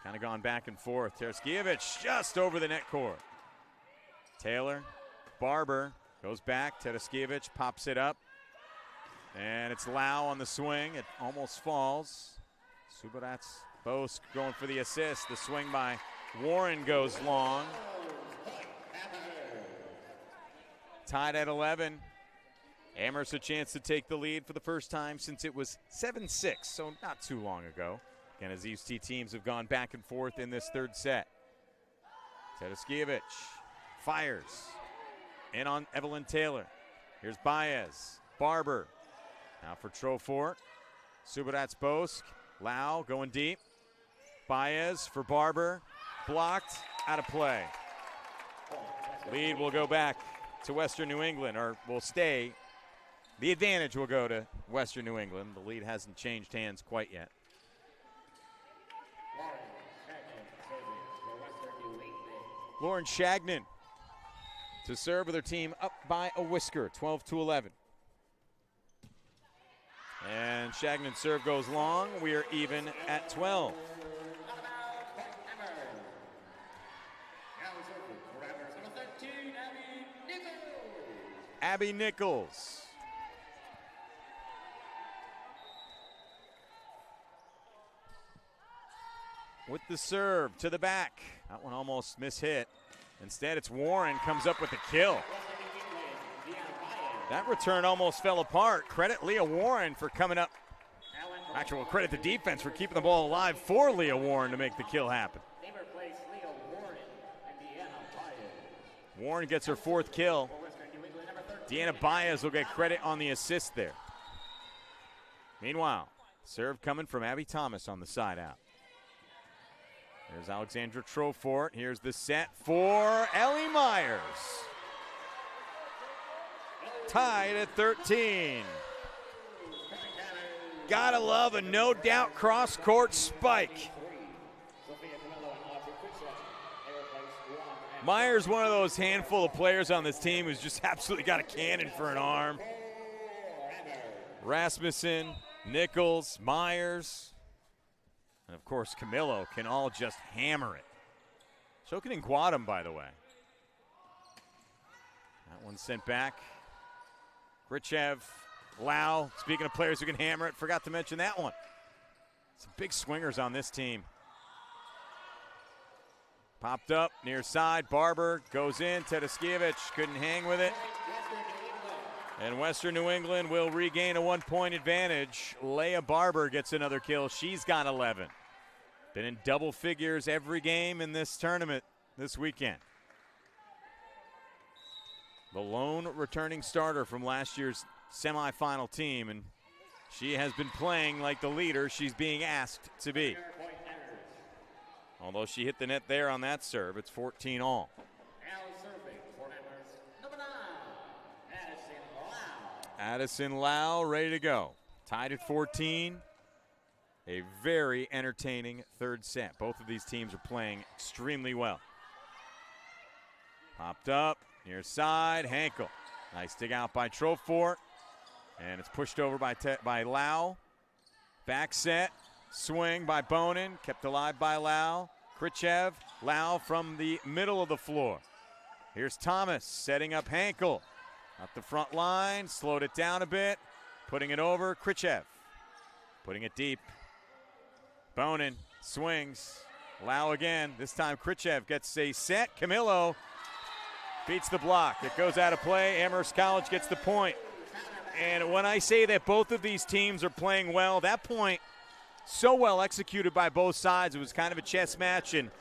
Kind of gone back and forth. Tedeschievich just over the net cord. Taylor, Barber goes back. Tedeschievich pops it up. And it's Lau on the swing. It almost falls. Subarats Bosk going for the assist. The swing by Warren goes long. Tied at 11. Amherst a chance to take the lead for the first time since it was 7-6, so not too long ago. Again, as these two teams have gone back and forth in this third set. Tedeschievich fires in on Evelyn Taylor. Here's Baez, Barber. Now for Trofort. Subarats Bosk. Lau going deep. Baez for Barber. Blocked, out of play. Lead will go back to Western New England, or will stay. The advantage will go to Western New England. The lead hasn't changed hands quite yet. Lauren Shagnon to serve with her team up by a whisker, 12-11. And Shagnon's serve goes long. We are even at 12. Abby Nichols. With the serve to the back. That one almost mishit. Instead, it's Warren comes up with the kill. That return almost fell apart. Credit Leah Warren for coming up. Actually, we'll credit the defense for keeping the ball alive for Leah Warren to make the kill happen. Warren gets her 4th kill. Deanna Baez will get credit on the assist there. Meanwhile, serve coming from Abby Thomas on the side out. There's Alexandra Trofort. Here's the set for Ellie Myers. Tied at 13. Gotta love a no-doubt cross-court spike. Myers, one of those handful of players on this team who's just absolutely got a cannon for an arm. Rasmussen, Nichols, Myers, and of course Camillo can all just hammer it. So can Nguadam, by the way. That one sent back. Grichev, Lau, speaking of players who can hammer it, forgot to mention that one. Some big swingers on this team. Popped up, near side, Barber goes in, Tedeschievich couldn't hang with it. And Western New England will regain a 1-point advantage. Leah Barber gets another kill, she's got 11. Been in double figures every game in this tournament this weekend. The lone returning starter from last year's semifinal team, and she has been playing like the leader she's being asked to be. Although she hit the net there on that serve, it's 14 all. Addison Lau ready to go. Tied at 14. A very entertaining third set. Both of these teams are playing extremely well. Popped up, near side, Hankel. Nice dig out by Trofort. And it's pushed over by Lau. Back set, swing by Bonin, kept alive by Lau. Krichev, Lau from the middle of the floor. Here's Thomas setting up Hankel. Up the front line, slowed it down a bit, putting it over. Krichev putting it deep. Bonin swings. Lau again. This time Krichev gets a set. Camillo beats the block. It goes out of play. Amherst College gets the point. And when I say that both of these teams are playing well, that point so well executed by both sides. It was kind of a chess match and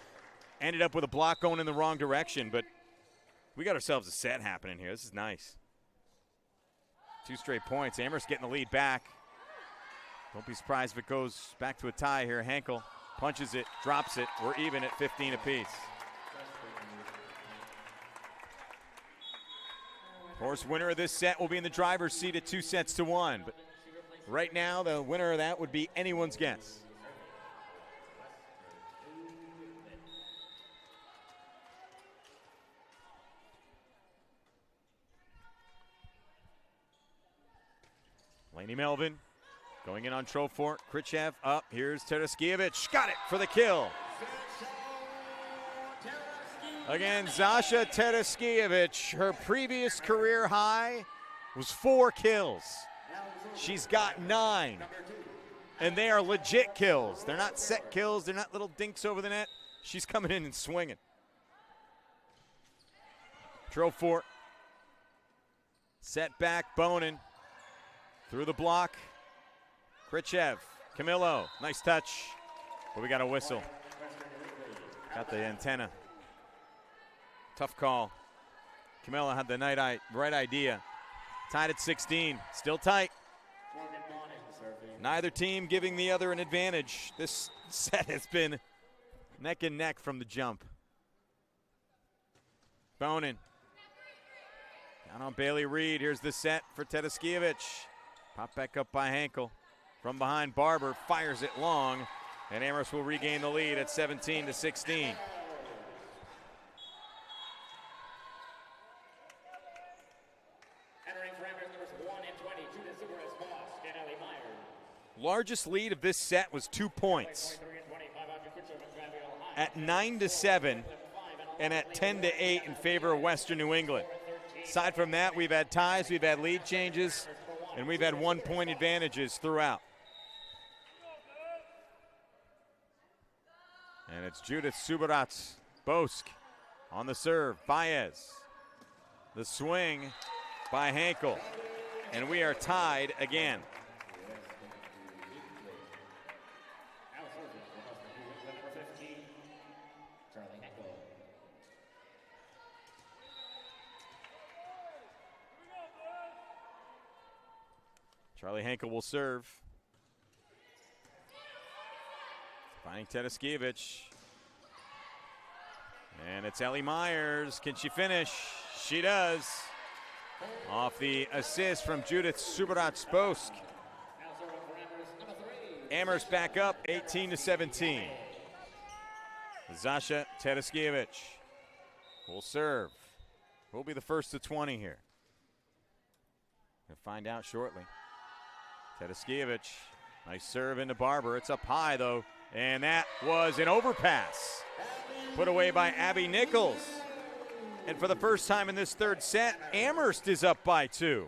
ended up with a block going in the wrong direction. But we got ourselves a set happening here. This is nice. 2 straight points. Amherst getting the lead back. Don't be surprised if it goes back to a tie here. Hankel punches it, drops it. We're even at 15 apiece. Of course, winner of this set will be in the driver's seat at 2-1. But right now, the winner of that would be anyone's guess. Laney Melvin going in on Trofort. Khrushchev up. Here's Taraskiewicz. Got it for the kill. Again, Zasha Taraskiewicz, her previous career high was 4 kills. She's got 9. And they are legit kills. They're not set kills. They're not little dinks over the net. She's coming in and swinging. Trofort. Set back, Bonin. Through the block. Khrushchev. Camillo. Nice touch. But we got a whistle. Got the antenna. Tough call. Camillo had the right idea. Tied at 16. Still tight. Neither team giving the other an advantage. This set has been neck and neck from the jump. Bonin. Down on Bailey Reed. Here's the set for Taraskiewicz. Pop back up by Hankel. From behind, Barber fires it long, and Amherst will regain the lead at 17-16. Largest lead of this set was 2 points. At 9-7 and at 10-8 in favor of Western New England. Aside from that, we've had ties, we've had lead changes, and we've had 1-point advantages throughout. And it's Judith Subirats. Bosk on the serve. Baez. The swing by Hankel. And we are tied again. Charlie Hankel will serve. Finding Taraskiewicz. And it's Ellie Myers. Can she finish? She does. Off the assist from Judith Subirats-Bosk. Amherst back up 18-17. Zasha Taraskiewicz will serve. Will be the first to 20 here. We'll find out shortly. Taraskiewicz, nice serve into Barber. It's up high though, and that was an overpass. Put away by Abby Nichols. And for the first time in this third set, Amherst is up by 2.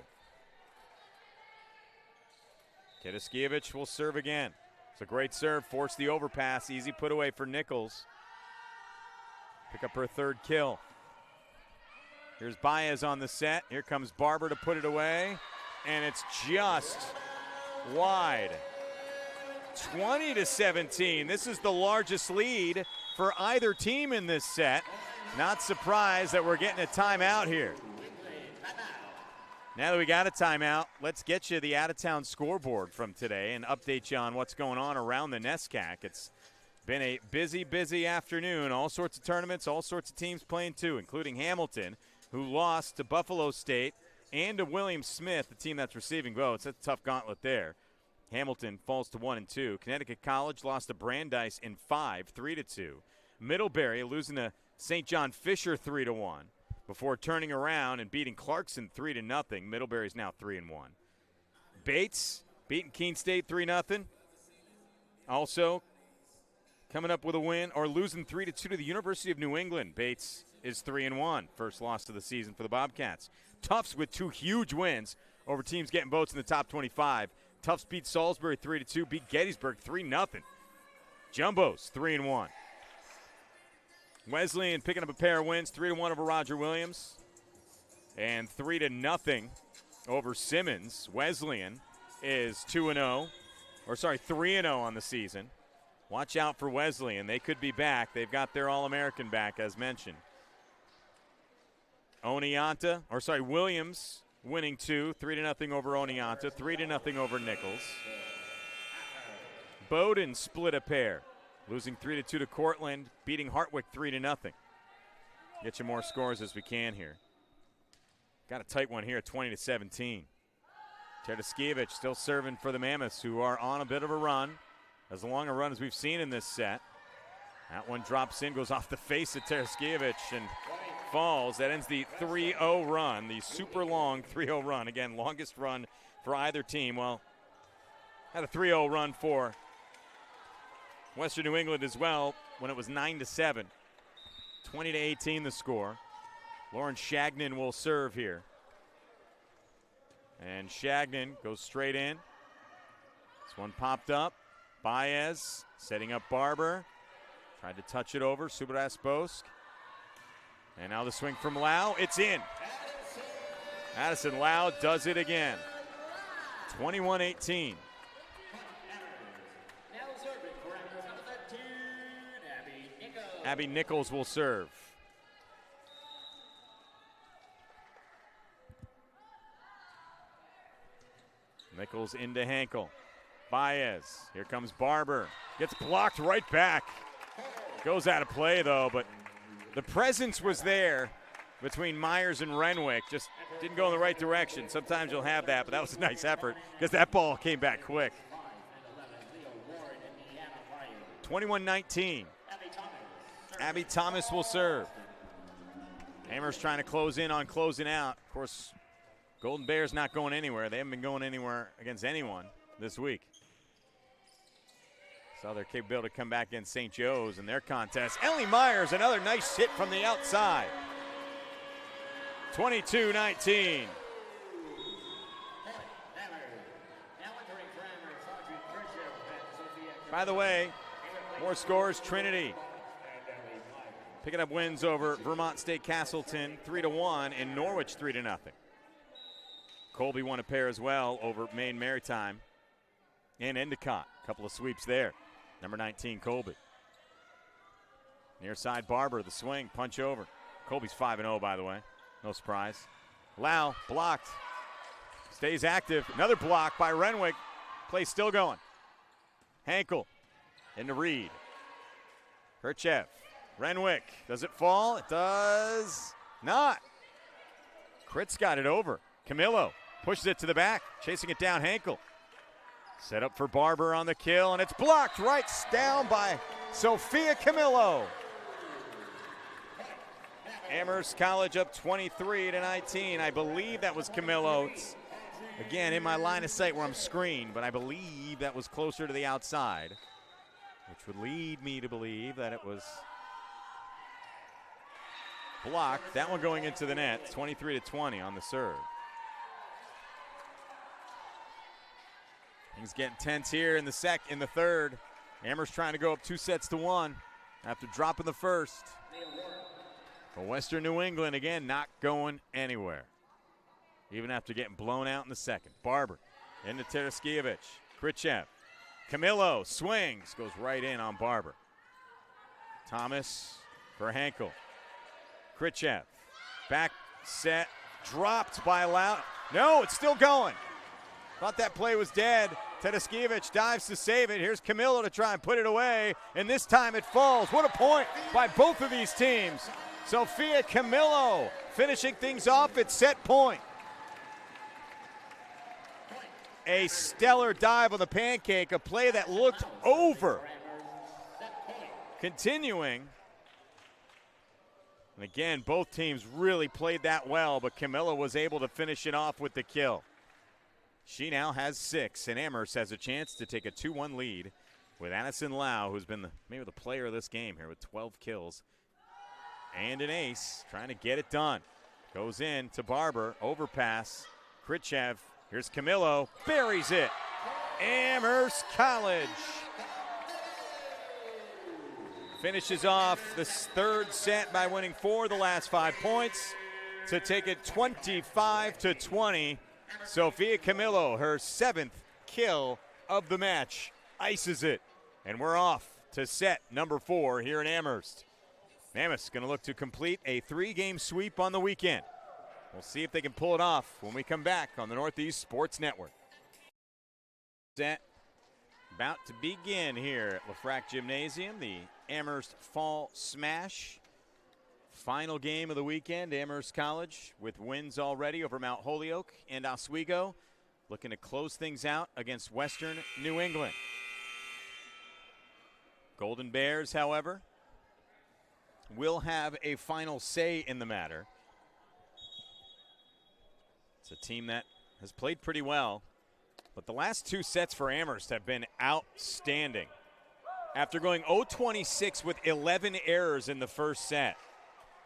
Taraskiewicz will serve again. It's a great serve, forced the overpass. Easy put away for Nichols. Pick up her 3rd kill. Here's Baez on the set. Here comes Barber to put it away. And it's just wide. 20-17. This is the largest lead for either team in this set. Not surprised that we're getting a timeout here. Now that we got a timeout, let's get you the out-of-town scoreboard from today and update you on what's going on around the NESCAC. It's been a busy, busy afternoon. All sorts of tournaments, all sorts of teams playing too, including Hamilton, who lost to Buffalo State and to William Smith, the team that's receiving votes. That's a tough gauntlet there. Hamilton falls to 1-2. Connecticut College lost to Brandeis in 5, 3-2. Middlebury losing to St. John Fisher 3-1 before turning around and beating Clarkson 3-0. Middlebury's now 3-1. Bates beating Keene State 3-0. Also coming up with a win or losing 3-2 to the University of New England. Bates is 3-1. First loss of the season for the Bobcats. Tufts with 2 huge wins over teams getting votes in the top 25. Tufts beat Salisbury 3-2, beat Gettysburg 3-0. Jumbos 3-1. Wesleyan picking up a pair of wins, 3-1 over Roger Williams, and 3-0 over Simmons. Wesleyan is 3-0 on the season. Watch out for Wesleyan. They could be back. They've got their All-American back, as mentioned. Williams winning 2, 3-0 over Oneonta, 3-0 over Nichols. Bowdoin split a pair, losing 3-2 to Cortland, beating Hartwick 3-0. Get you more scores as we can here. Got a tight one here, 20-17. Taraskiewicz still serving for the Mammoths, who are on a bit of a run, as long a run as we've seen in this set. That one drops in, goes off the face of Taraskiewicz and falls. That ends the 3-0 run, the super long 3-0 run. Again, longest run for either team. Well, Had a 3-0 run for Western New England as well when it was 9-7. 20-18 the score. Lauren Shagnon will serve here. And Shagnon goes straight in. This one popped up. Baez setting up Barber. Tried to touch it over. Subras Bosk. And now the swing from Lau. It's in. Addison Lau does it again. 21-18. Abby Nichols will serve. Nichols into Hankel. Baez. Here comes Barber. Gets blocked right back. Goes out of play, though, but the presence was there between Myers and Renwick. Just didn't go in the right direction. Sometimes you'll have that, but that was a nice effort because that ball came back quick. 21-19. Abby Thomas will serve. Amherst trying to close in on closing out. Of course, Golden Bears not going anywhere. They haven't been going anywhere against anyone this week. Saw their capability to come back against St. Joe's in their contest. Ellie Myers, another nice hit from the outside. 22-19. By the way, more scores, Trinity picking up wins over Vermont State Castleton 3-1 and Norwich 3-0. Colby won a pair as well over Maine Maritime and Endicott. A couple of sweeps there. Number 19, Colby. Near side Barber, the swing, punch over. Colby's 5-0, by the way. No surprise. Lau blocked. Stays active. Another block by Renwick. Play still going. Hankel into Reed. Kirchev. Renwick. Does it fall? It does not. Kritz got it over. Camillo pushes it to the back. Chasing it down, Hankel. Set up for Barber on the kill, and it's blocked right down by Sophia Camillo. Amherst College up 23-19. I believe that was Camillo. It's, again, in my line of sight where I'm screened, but I believe that was closer to the outside, which would lead me to believe that it was blocked. That one going into the net, 23-20 on the serve. Things getting tense here in the third. Amherst trying to go up 2-1 after dropping the first. But Western New England, again, not going anywhere, even after getting blown out in the second. Barber into Taraskiewicz. Kritchev. Camillo swings, goes right in on Barber. Thomas for Hankel. Kritchev. Back set, dropped by Lau. No, it's still going. Thought that play was dead. Taraskiewicz dives to save it. Here's Camillo to try and put it away, and this time it falls. What a point by both of these teams. Sophia Camillo finishing things off at set point. A stellar dive on the pancake, a play that looked over. Continuing. And again, both teams really played that well, but Camillo was able to finish it off with the kill. She now has 6, and Amherst has a chance to take a 2-1 lead with Addison Lau, who's been maybe the player of this game here with 12 kills and an ace, trying to get it done. Goes in to Barber, overpass. Kritchev, here's Camillo, buries it. Amherst College finishes off this third set by winning 4 of the last 5 points to take it 25-20. Sophia Camillo, her 7th kill of the match, ices it. And we're off to set number 4 here in Amherst. Mammoth's going to look to complete a 3-game sweep on the weekend. We'll see if they can pull it off when we come back on the Northeast Sports Network. Set about to begin here at LaFrac Gymnasium, the Amherst Fall Smash. Final game of the weekend, Amherst College with wins already over Mount Holyoke and Oswego, looking to close things out against Western New England. Golden Bears, however, will have a final say in the matter. It's a team that has played pretty well But the last 2 sets for Amherst have been outstanding. After going 0-26 with 11 errors in the first set,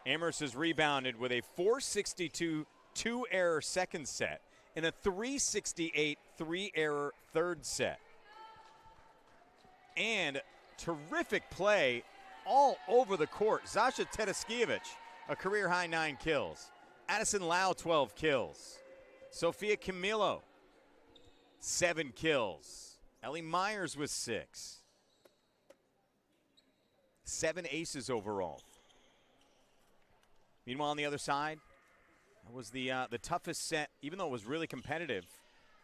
Amherst has rebounded with a 462 2-error second set and a 368 3-error third set. And terrific play all over the court. Zasha Tedeschievich, a career-high 9 kills. Addison Lau, 12 kills. Sophia Camilo, 7 kills. Ellie Myers with 6. 7 aces overall. Meanwhile, on the other side, that was the toughest set, even though it was really competitive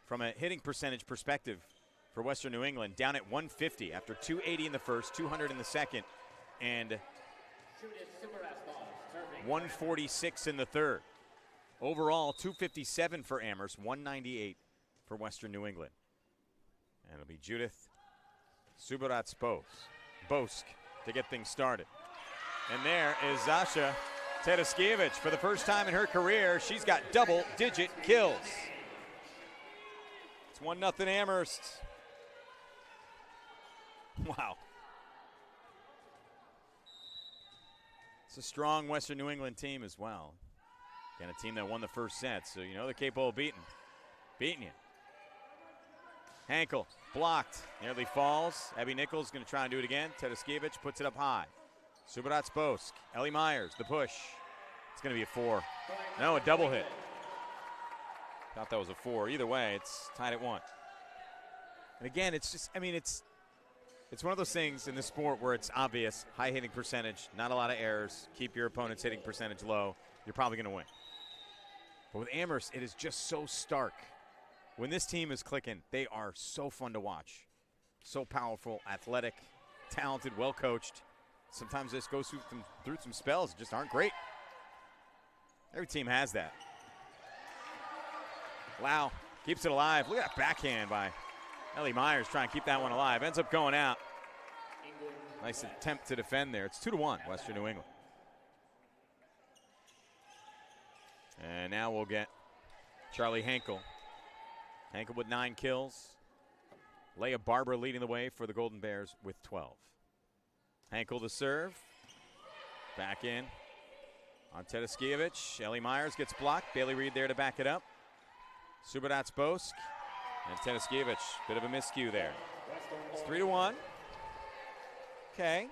from a hitting percentage perspective for Western New England, down at 150 after 280 in the first, 200 in the second, and 146 in the third. Overall, 257 for Amherst, 198 for Western New England. And it'll be Judith Subaratz-Bosk to get things started. And there is Zasha Tedeschievich. For the first time in her career, she's got double-digit kills. It's 1-0 Amherst. Wow. It's a strong Western New England team as well. And a team that won the first set, so you know they're capable of beating you. Hankel blocked, nearly falls. Abby Nichols going to try and do it again. Tedeschievich puts it up high. Subaratz-Bosk, Ellie Myers, the push. It's going to be a 4. No, a double hit. Thought that was a 4. Either way, it's tied at 1. And again, it's just, I mean, it's one of those things in this sport where it's obvious, high hitting percentage, not a lot of errors, keep your opponent's hitting percentage low, you're probably going to win. But with Amherst, it is just so stark. When this team is clicking, they are so fun to watch. So powerful, athletic, talented, well-coached. Sometimes this goes through some spells that just aren't great. Every team has that. Lau keeps it alive. Look at that backhand by Ellie Myers trying to keep that one alive. Ends up going out. Nice attempt to defend there. It's 2-1, Western New England. And now we'll get Charlie Hankel. Hankel with 9 kills. Leah Barber leading the way for the Golden Bears with 12. Hankel to serve. Back in on Tedeschievich. Ellie Myers gets blocked. Bailey Reed there to back it up. Subaratz-Bosk and Tedeschievich. Bit of a miscue there. It's 3-1. Okay.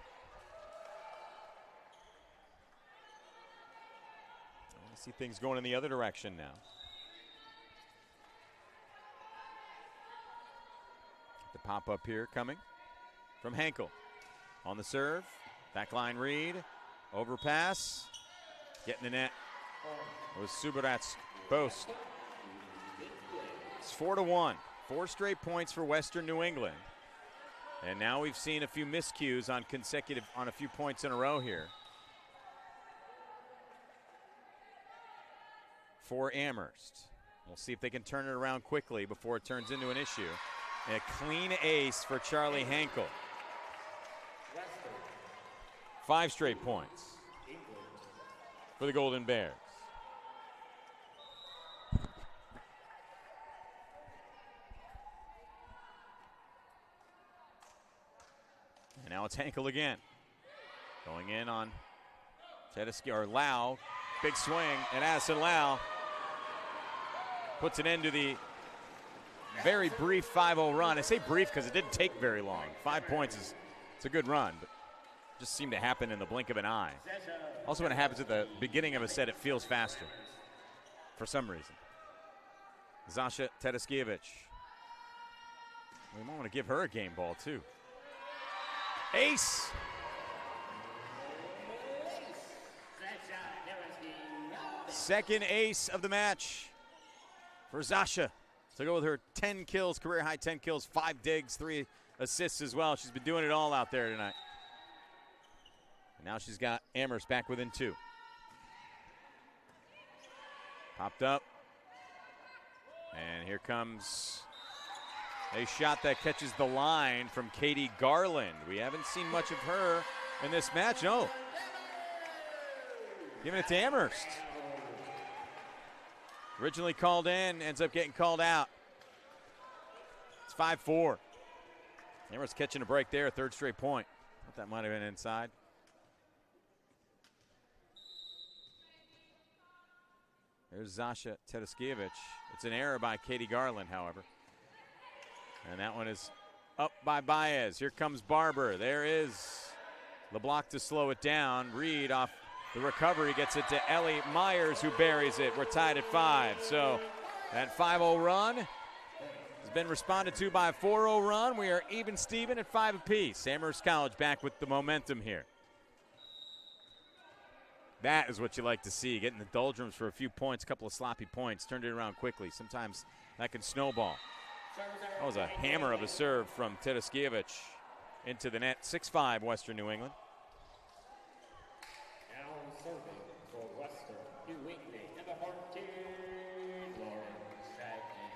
I see things going in the other direction now. The pop-up here coming from Hankel. On the serve. Backline Reed. Overpass. Getting the net was Subaratz-Bosk. It's 4-1. 4 straight points for Western New England. And now we've seen a few miscues on a few points in a row here. For Amherst. We'll see if they can turn it around quickly before it turns into an issue. And a clean ace for Charlie Hankel. 5 straight points for the Golden Bears. And now it's Hankel again. Going in on Lau. Big swing, and Addison Lau puts an end to the very brief 5-0 run. I say brief because it didn't take very long. 5 points it's a good run, but just seemed to happen in the blink of an eye. Also, when it happens at the beginning of a set, it feels faster for some reason. Zasha Tedeschievich. We might want to give her a game ball, too. Ace! Second ace of the match for Zasha. To go with her 10 kills, career high 10 kills, 5 digs, 3 assists as well. She's been doing it all out there tonight. And now she's got Amherst back within 2. Popped up. And here comes a shot that catches the line from Katie Garland. We haven't seen much of her in this match. No. Giving it to Amherst. Originally called in, ends up getting called out. It's 5-4. Amherst catching a break there, third straight point. Thought that might have been inside. There's Zasha Tedeschievich. It's an error by Katie Garland, however. And that one is up by Baez. Here comes Barber. There is the block to slow it down. Reed off the recovery gets it to Ellie Myers, who buries it. We're tied at 5. So that 5-0 run has been responded to by a 4-0 run. We are even Steven at 5 apiece. Amherst College back with the momentum here. That is what you like to see, getting the doldrums for a few points, a couple of sloppy points, turned it around quickly. Sometimes that can snowball. That was a hammer of a serve from Tedeschievich into the net. 6-5 Western New England. Now serving for Western New England, number 14, Lauren Shagnon.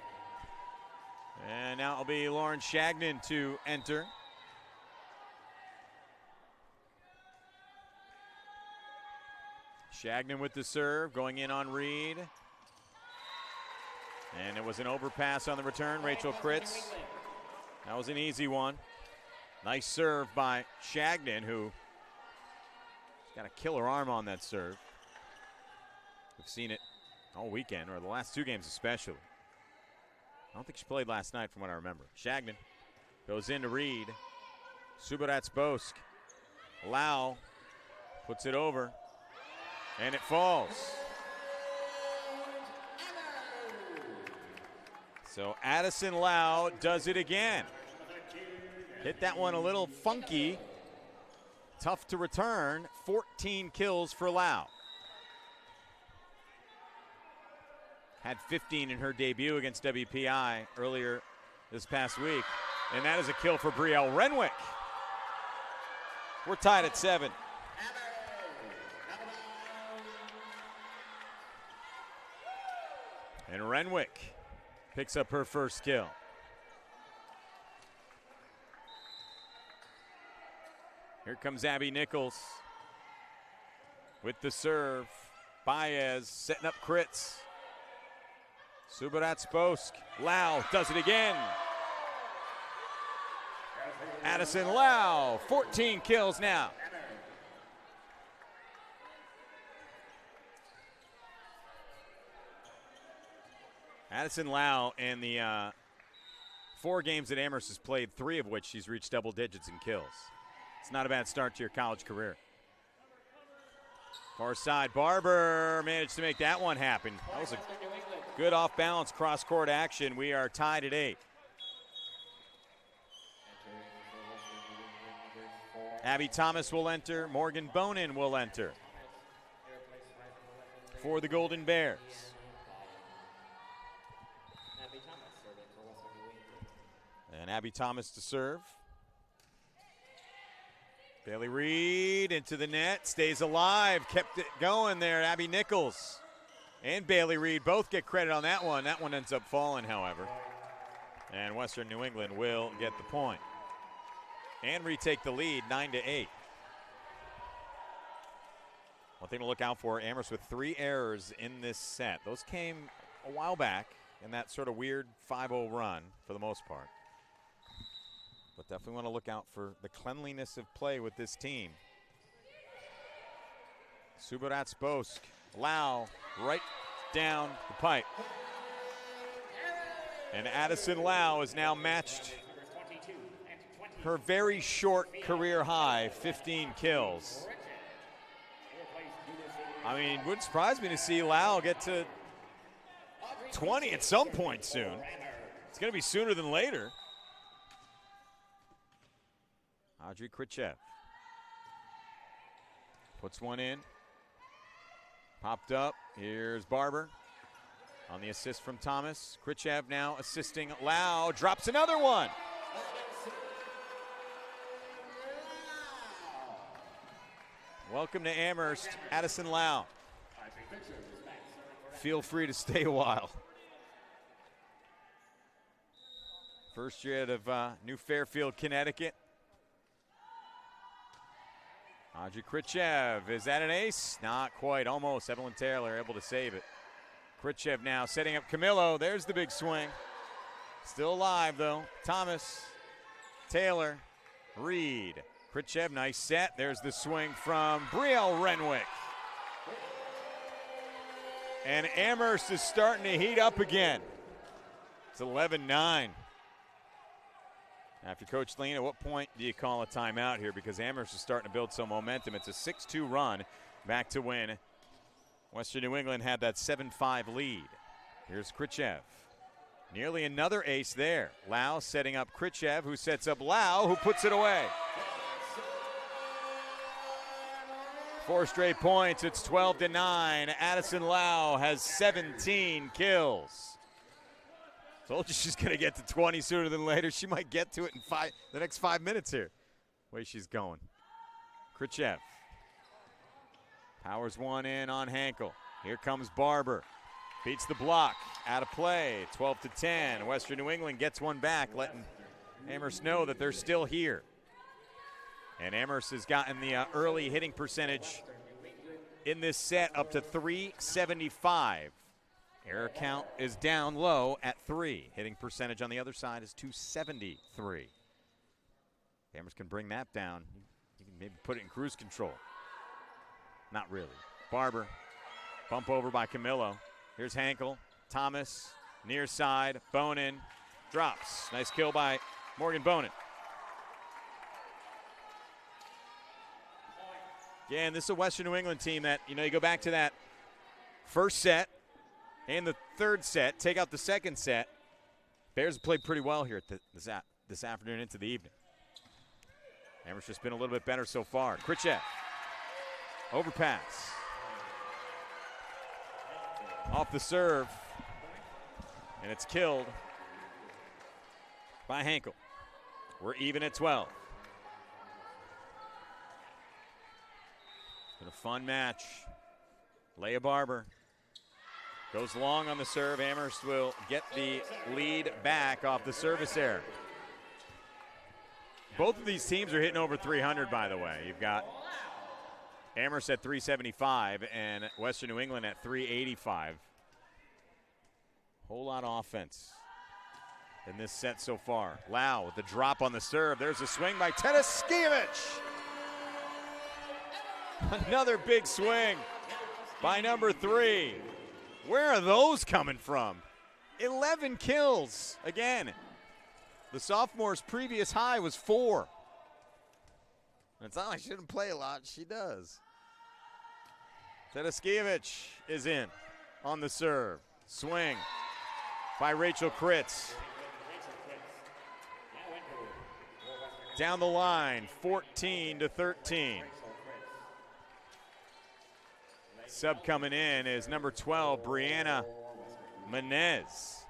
And now it'll be Lauren Shagnon to enter. Shagnon with the serve, going in on Reed. And it was an overpass on the return, Rachel Kritz. That was an easy one. Nice serve by Shagnon, who got a killer arm on that serve. We've seen it all weekend, or the last 2 games especially. I don't think she played last night from what I remember. Shagnon goes into Reed. Subarats-Bosk. Lau puts it over. And it falls. So Addison Lau does it again. Hit that one a little funky. Tough to return. 14 kills for Lau. Had 15 in her debut against WPI earlier this past week. And that is a kill for Brielle Renwick. We're tied at 7. And Renwick picks up her first kill. Here comes Abby Nichols with the serve. Baez setting up Kritz. Subarats-Bosk. Lau does it again. Addison Lau, 14 kills now. Addison Lau in the 4 games that Amherst has played, 3 of which she's reached double digits in kills. It's not a bad start to your college career. Far side, Barber managed to make that one happen. That was a good off-balance cross-court action. We are tied at 8. Abby Thomas will enter. Morgan Bonin will enter for the Golden Bears. And Abby Thomas to serve. Bailey Reed into the net, stays alive, kept it going there. Abby Nichols and Bailey Reed both get credit on that one. That one ends up falling, however. And Western New England will get the point and retake the lead, 9-8. One thing to look out for, Amherst with 3 errors in this set. Those came a while back in that sort of weird 5-0 run for the most part. But definitely want to look out for the cleanliness of play with this team. Subarats-Bosk, Lau right down the pipe. And Addison Lau is now matched her very short career high, 15 kills. I mean, it wouldn't surprise me to see Lau get to 20 at some point soon. It's going to be sooner than later. Audrey Krichev puts one in. Popped up. Here's Barber on the assist from Thomas. Krichev now assisting Lau. Drops another one. Welcome to Amherst, Addison Lau. Feel free to stay a while. First year out of New Fairfield, Connecticut. Audrey Krichev, is that an ace? Not quite, almost. Evelyn Taylor able to save it. Krichev now setting up Camillo. There's the big swing. Still alive, though. Thomas, Taylor, Reed, Khrushchev, nice set. There's the swing from Brielle Renwick. And Amherst is starting to heat up again. It's 11-9. After Coach Lean, at what point do you call a timeout here? Because Amherst is starting to build some momentum. It's a 6-2 run back to win. Western New England had that 7-5 lead. Here's Khrushchev. Nearly another ace there. Lau setting up Khrushchev, who sets up Lau, who puts it away. 4 straight points. It's 12-9. Addison Lau has 17 kills. Told you she's going to get to 20 sooner than later. She might get to it in the next 5 minutes here. Way she's going. Khrushchev. Powers one in on Hankel. Here comes Barber. Beats the block. Out of play. 12-10. Western New England gets one back, letting Amherst know that they're still here. And Amherst has gotten the early hitting percentage in this set up to .375. Error count is down low at 3. Hitting percentage on the other side is .273. Amherst can bring that down. You can maybe put it in cruise control. Not really. Barber. Bump over by Camillo. Here's Hankel. Thomas. Near side. Bonin. Drops. Nice kill by Morgan Bonin. Yeah, and this is a Western New England team that, you go back to that first set and the third set, take out the second set. Bears have played pretty well here this afternoon into the evening. Amherst just been a little bit better so far. Khrushchev. Overpass. Off the serve. And it's killed by Hankel. We're even at 12. It's been a fun match. Leah Barber goes long on the serve. Amherst will get the lead back off the service error. Both of these teams are hitting over 300, by the way. You've got Amherst at 375 and Western New England at 385. Whole lot of offense in this set so far. Lau with the drop on the serve. There's a swing by Tedeschievich. Another big swing by number 3. Where are those coming from? 11 kills again. The sophomore's previous high was 4. It's not like she didn't play a lot. She does. Tedeschievich is in on the serve. Swing by Rachel Kritz. Down the line, 14-13. Sub coming in is number 12, Brianna Menez.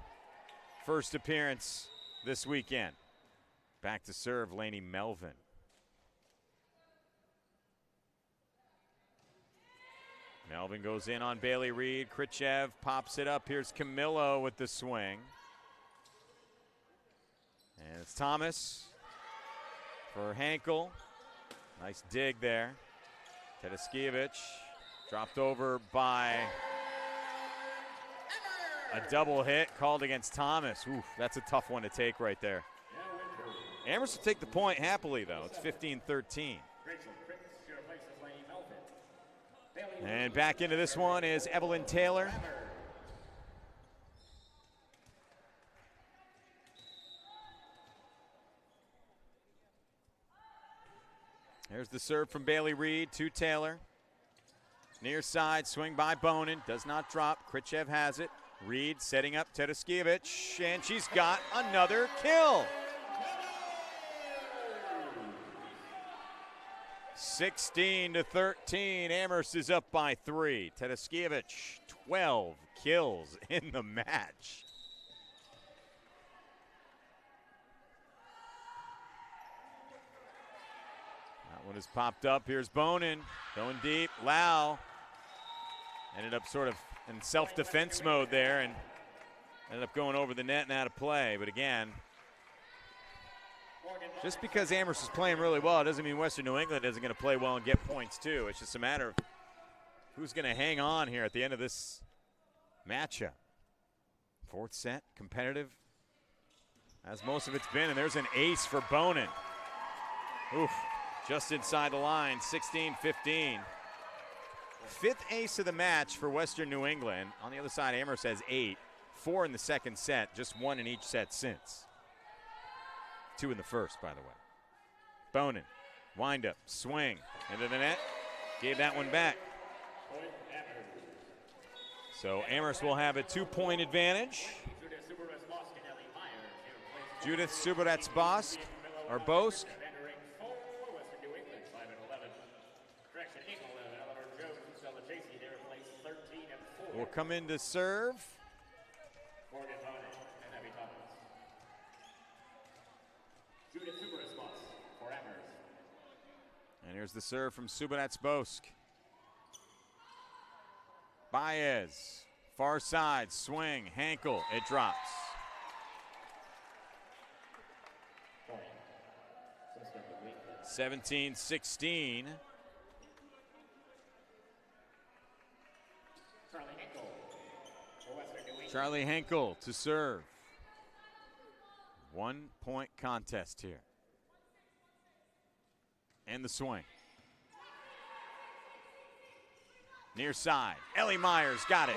First appearance this weekend. Back to serve, Lainey Melvin. Melvin goes in on Bailey Reed. Khrushchev pops it up. Here's Camillo with the swing. And it's Thomas for Hankel. Nice dig there. Tedeschievich dropped over by a double hit called against Thomas. Oof, that's a tough one to take right there. Amherst will take the point happily, though. It's 15-13. And back into this one is Evelyn Taylor. There's the serve from Bailey Reed to Taylor. Near side, swing by Bonin. Does not drop. Khrushchev has it. Reed setting up Tedeschievich, and she's got another kill. 16-13. Amherst is up by 3. Tedeschievich, 12 kills in the match. That one has popped up. Here's Bonin going deep. Lau ended up sort of in self-defense mode there and ended up going over the net and out of play. But again, just because Amherst is playing really well, it doesn't mean Western New England isn't going to play well and get points too. It's just a matter of who's going to hang on here at the end of this matchup. Fourth set, competitive. as most of it's been, and there's an ace for Bonin. Oof, just inside the line, 16-15. Fifth ace of the match for Western New England. On the other side, Amherst has 8, 4 in the second set, just 1 in each set since. 2 in the first, by the way. Bonin, wind up, swing, into the net, gave that one back. So Amherst will have a 2-point advantage. Judith Suborets-Bosk, or Bosk. Will come in to serve. And here's the serve from Suborets-Bosk. Baez, far side, swing, Hankel, it drops. Seventeen, 16. Charlie Henkel to serve. 1-point contest here. And the swing. Near side. Ellie Myers got it.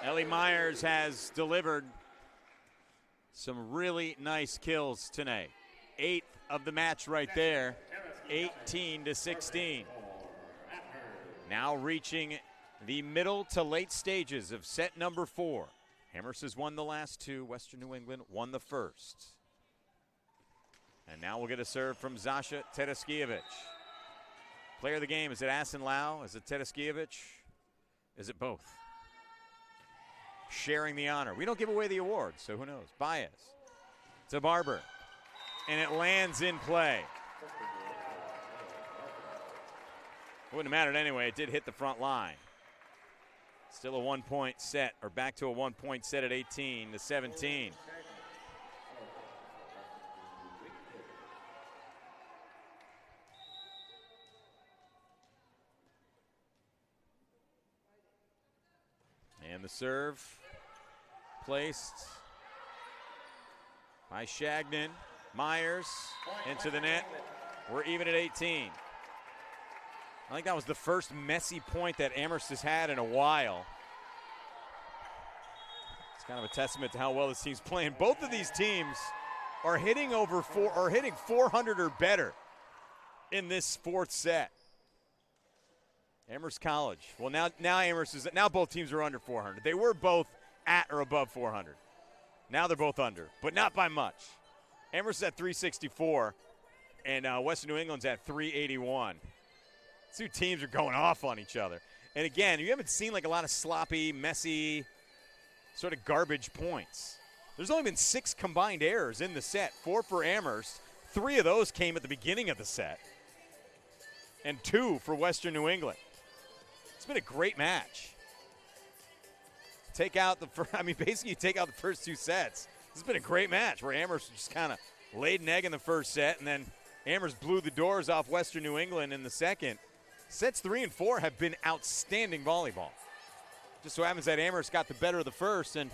Ellie Myers has delivered some really nice kills tonight. 8th of the match right there. 18-16. Now reaching the middle to late stages of set number 4. Amherst has won the last 2. Western New England won the first. And now we'll get a serve from Zasha Tedeskevich. Player of the game, is it Asin Lau? Is it Tedeskevich? Is it both? Sharing the honor. We don't give away the award, so who knows? Baez to Barber. And it lands in play. Wouldn't have mattered anyway. It did hit the front line. Still a 1-point set, or back to a 1-point set at 18-17. And the serve placed by Shagnon. Myers into the net. We're even at 18. I think that was the first messy point that Amherst has had in a while. It's kind of a testament to how well this team's playing. Both of these teams are hitting hitting 400 or better in this 4th set. Amherst College. Well, now both teams are under 400. They were both at or above 400. Now they're both under, but not by much. Amherst at 364, and Western New England's at 381. 2 teams are going off on each other. And again, you haven't seen like a lot of sloppy, messy, sort of garbage points. There's only been 6 combined errors in the set, 4 for Amherst. 3 of those came at the beginning of the set, and 2 for Western New England. It's been a great match. Basically you take out the first 2 sets. This has been a great match where Amherst just kind of laid an egg in the first set, and then Amherst blew the doors off Western New England in the second. Sets 3 and 4 have been outstanding volleyball. Just so happens that Amherst got the better of the first, and,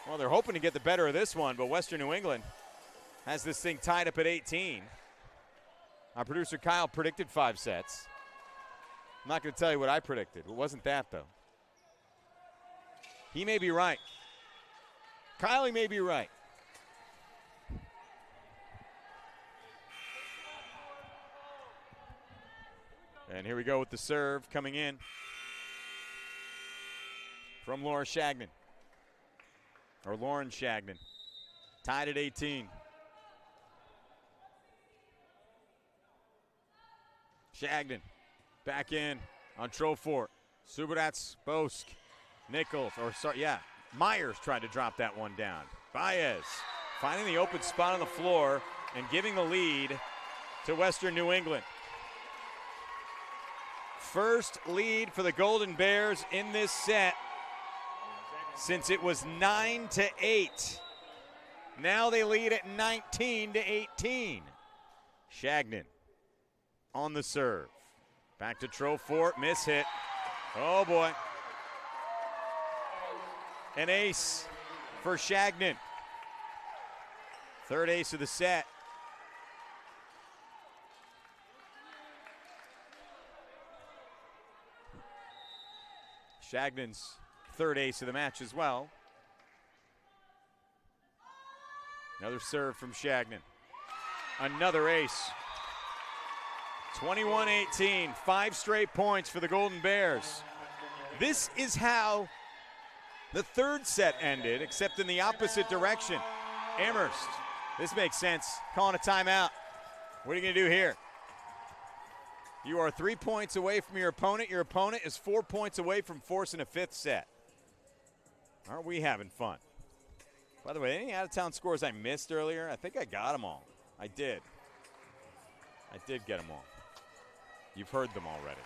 well, they're hoping to get the better of this one, but Western New England has this thing tied up at 18. Our producer Kyle predicted 5 sets. I'm not going to tell you what I predicted. It wasn't that, though. He may be right. Kyle may be right. And here we go with the serve coming in from Laura Shagnon. Or Lauren Shagnon. Tied at 18. Shagnon back in on Trofort. Suborets-Bosk. Nichols, Myers tried to drop that one down. Baez finding the open spot on the floor and giving the lead to Western New England. First lead for the Golden Bears in this set since it was 9-8. Now they lead at 19-18. Shagnon on the serve. Back to Trofort, miss hit. Oh boy. An ace for Shagnon. Third ace of the set. Shagnon's third ace of the match as well. Another serve from Shagnon. Another ace. 21-18, 5 straight points for the Golden Bears. This is how the third set ended, except in the opposite direction. Amherst, this makes sense. Calling a timeout. What are you going to do here? You are 3 points away from your opponent. Your opponent is 4 points away from forcing a fifth set. Aren't we having fun? By the way, any out-of-town scores I missed earlier? I think I got them all. I did. I did get them all. You've heard them already.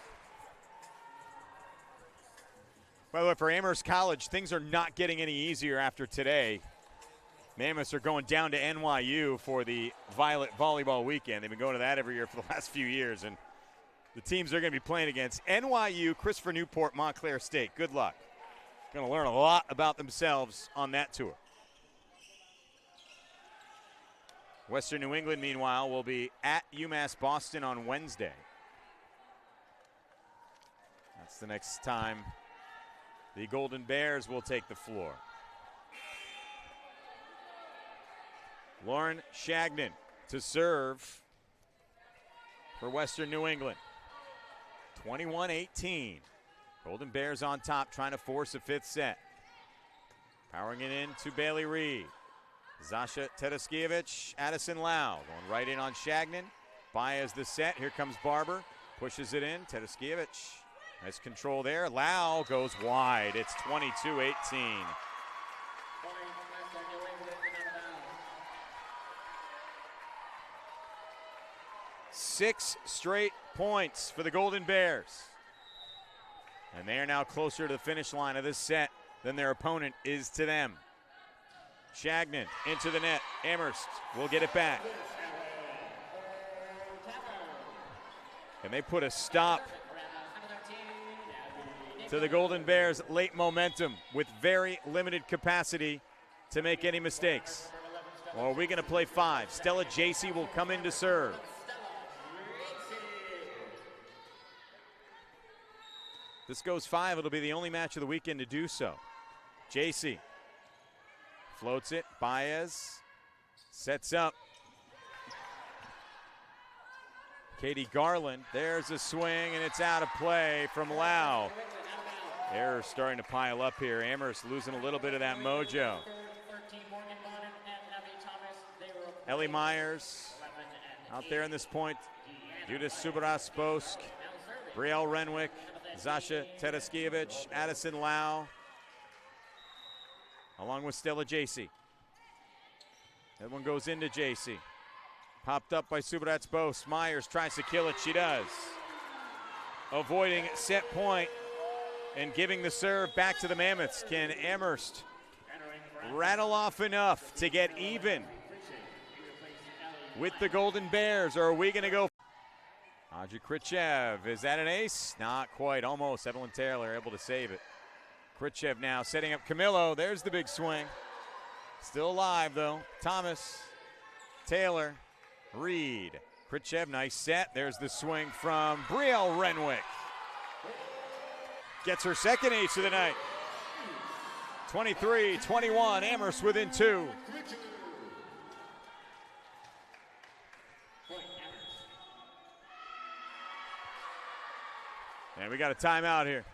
By the way, for Amherst College, things are not getting any easier after today. Mammoths are going down to NYU for the Violet Volleyball Weekend. They've been going to that every year for the last few years, and the teams they're going to be playing against: NYU, Christopher Newport, Montclair State. Good luck. Going to learn a lot about themselves on that tour. Western New England, meanwhile, will be at UMass Boston on Wednesday. That's the next time the Golden Bears will take the floor. Lauren Shagnon to serve for Western New England. 21-18. Golden Bears on top, trying to force a fifth set. Powering it in to Bailey Reed. Zasha Tedeschievich, Addison Lau going right in on Shagnon. Baez the set. Here comes Barber. Pushes it in. Tedeschievich has control there. Lau goes wide. It's 22-18. 6 straight points for the Golden Bears. And they are now closer to the finish line of this set than their opponent is to them. Shagnon into the net. Amherst will get it back. And they put a stop to the Golden Bears' late momentum with very limited capacity to make any mistakes. Or are we going to play 5? Stella Jacey will come in to serve. This goes 5. It'll be the only match of the weekend to do so. Jacey floats it. Baez sets up. Katie Garland. There's a swing, and it's out of play from Lau. Errors starting to pile up here. Amherst losing a little bit of that mojo. Ellie Myers out there in this point. Judith Subaras-Bosk, Brielle Renwick, Zasha Tedeschievich, Addison Lau, along with Stella Jacey. That one goes into Jacey. Popped up by Subaras-Bosk. Myers tries to kill it. She does. Avoiding set point and giving the serve back to the Mammoths. Can Amherst rattle off enough to get even with the Golden Bears, or are we going to go? Audrey Khrushchev, is that an ace? Not quite, almost. Evelyn Taylor able to save it. Khrushchev now setting up Camillo. There's the big swing. Still alive, though. Thomas, Taylor, Reed. Khrushchev, nice set. There's the swing from Brielle Renwick. Gets her second ace of the night. 23-21, Amherst within 2. And we got a timeout here.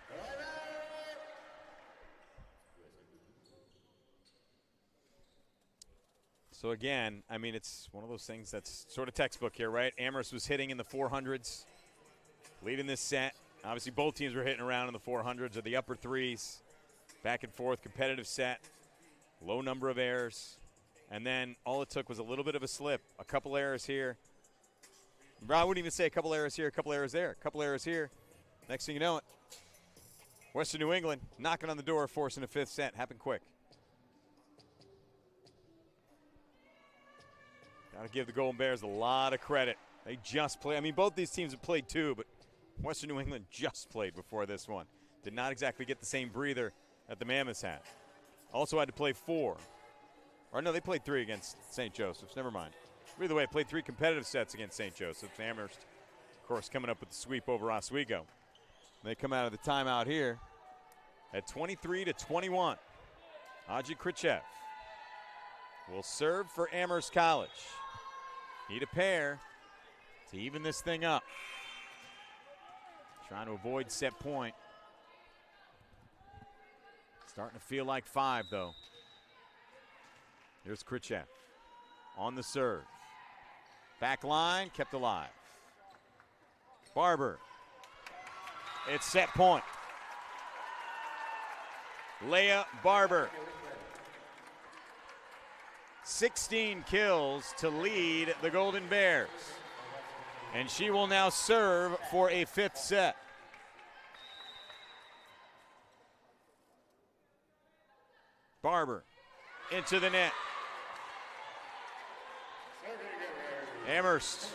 So again, I mean, it's one of those things that's sort of textbook here, right? Amherst was hitting in the 400s, leading this set. Obviously, both teams were hitting around in the 400s or the upper 3s. Back and forth, competitive set, low number of errors. And then all it took was a little bit of a slip, a couple errors here. I wouldn't even say a couple errors here, a couple errors there, a couple errors here. Next thing you know it, Western New England knocking on the door, forcing a fifth set. Happened quick. Got to give the Golden Bears a lot of credit. They just played. I mean, both these teams have played 2, but Western New England just played before this one. Did not exactly get the same breather that the Mammoths had. Also had to play 4. Or no, they played 3 against St. Joseph's. Never mind. Either way, played 3 competitive sets against St. Joseph's. Amherst, of course, coming up with the sweep over Oswego. They come out of the timeout here at 23-21. Haji Krichev will serve for Amherst College. Need a pair to even this thing up. Trying to avoid set point. Starting to feel like 5, though. Here's Krichev on the serve. Back line, kept alive. Barber. It's set point. Leah Barber. 16 kills to lead the Golden Bears. And she will now serve for a 5th set. Barber into the net. Amherst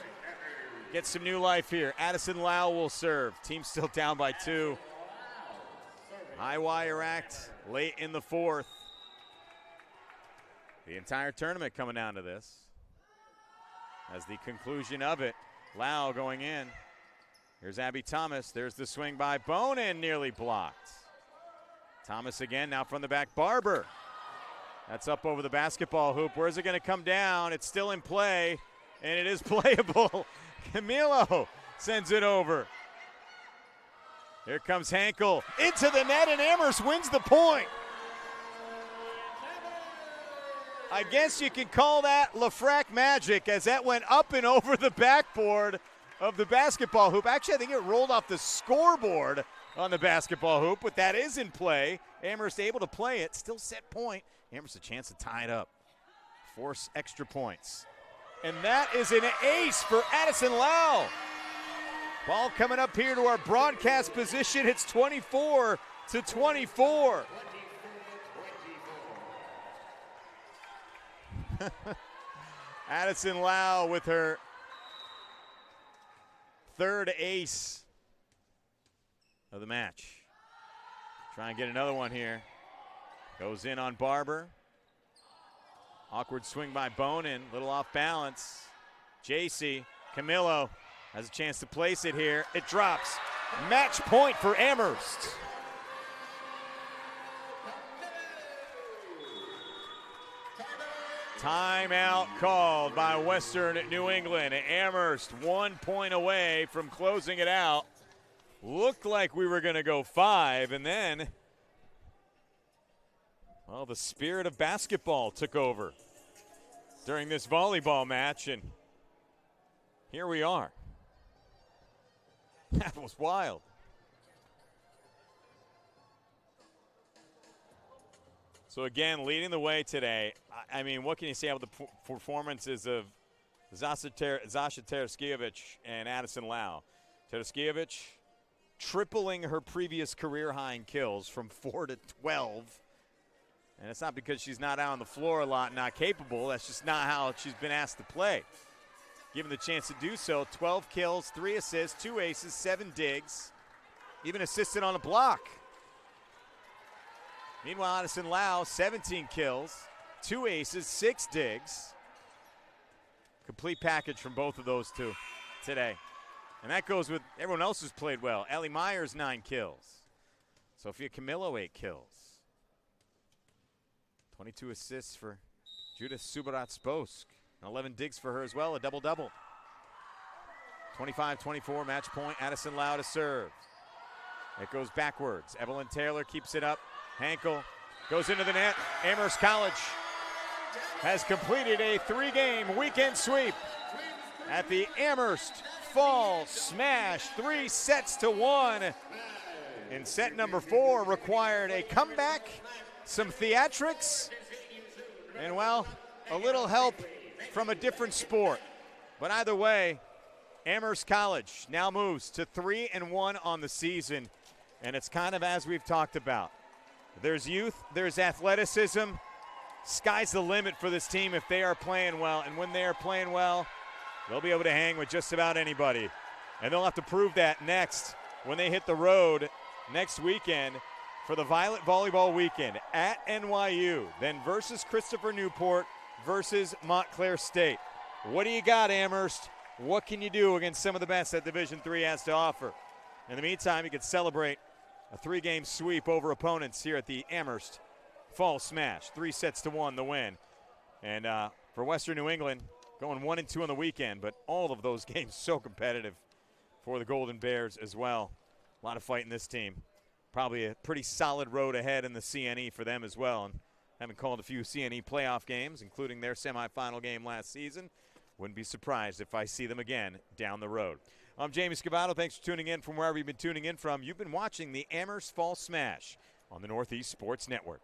gets some new life here. Addison Lau will serve. Team still down by 2. High wire act late in the 4th. The entire tournament coming down to this. As the conclusion of it, Lau going in. Here's Abby Thomas. There's the swing by Bonin, nearly blocked. Thomas again, now from the back. Barber. That's up over the basketball hoop. Where's it going to come down? It's still in play, and it is playable. Camilo sends it over. Here comes Hankel into the net, and Amherst wins the point. I guess you can call that LaFrac magic, as that went up and over the backboard of the basketball hoop. Actually, I think it rolled off the scoreboard on the basketball hoop, but that is in play. Amherst able to play it, still set point. Amherst a chance to tie it up, force extra points. And that is an ace for Addison Lau. Ball coming up here to our broadcast position. It's 24-24. Addison Lau with her 3rd ace of the match. Try and get another one here. Goes in on Barber. Awkward swing by Bonin, little off balance. JC, Camilo has a chance to place it here. It drops. Match point for Amherst. Timeout called by Western New England. Amherst 1 point away from closing it out. Looked like we were going to go 5, and then, well, the spirit of basketball took over during this volleyball match, and here we are. That was wild. So again, leading the way today. I mean, what can you say about the performances of Zasha Teraskiewicz and Addison Lau? Teraskiewicz tripling her previous career high in kills from 4 to 12. And it's not because she's not out on the floor a lot, not capable. That's just not how she's been asked to play. Given the chance to do so, 12 kills, 3 assists, 2 aces, 7 digs, even assisted on a block. Meanwhile, Addison Lau, 17 kills, 2 aces, 6 digs. Complete package from both of those two today. And that goes with everyone else who's played well. Ellie Myers, 9 kills. Sophia Camilo, 8 kills. 22 assists for Judith Subarat-Sposk. And 11 digs for her as well, a double-double. 25-24, match point, Addison Lau to serve. It goes backwards. Evelyn Taylor keeps it up. Hankel goes into the net. Amherst College has completed a 3-game weekend sweep at the Amherst Fall Smash, 3 sets to 1. In set number 4 required a comeback, some theatrics, and, well, a little help from a different sport. But either way, Amherst College now moves to 3-1 on the season, and it's kind of as we've talked about. There's youth, there's athleticism. Sky's the limit for this team if they are playing well, and when they are playing well, they'll be able to hang with just about anybody. And they'll have to prove that next when they hit the road next weekend for the Violet Volleyball Weekend at NYU, then versus Christopher Newport versus Montclair State. What do you got, Amherst? What can you do against some of the best that Division III has to offer? In the meantime, you can celebrate a 3-game sweep over opponents here at the Amherst Fall Smash. 3-1 the win. And for Western New England, going 1-2 on the weekend, but all of those games so competitive for the Golden Bears as well. A lot of fight in this team. Probably a pretty solid road ahead in the CNE for them as well. And having called a few CNE playoff games, including their semifinal game last season, wouldn't be surprised if I see them again down the road. I'm Jamie Scavato. Thanks for tuning in from wherever you've been tuning in from. You've been watching the Amherst Fall Smash on the Northeast Sports Network.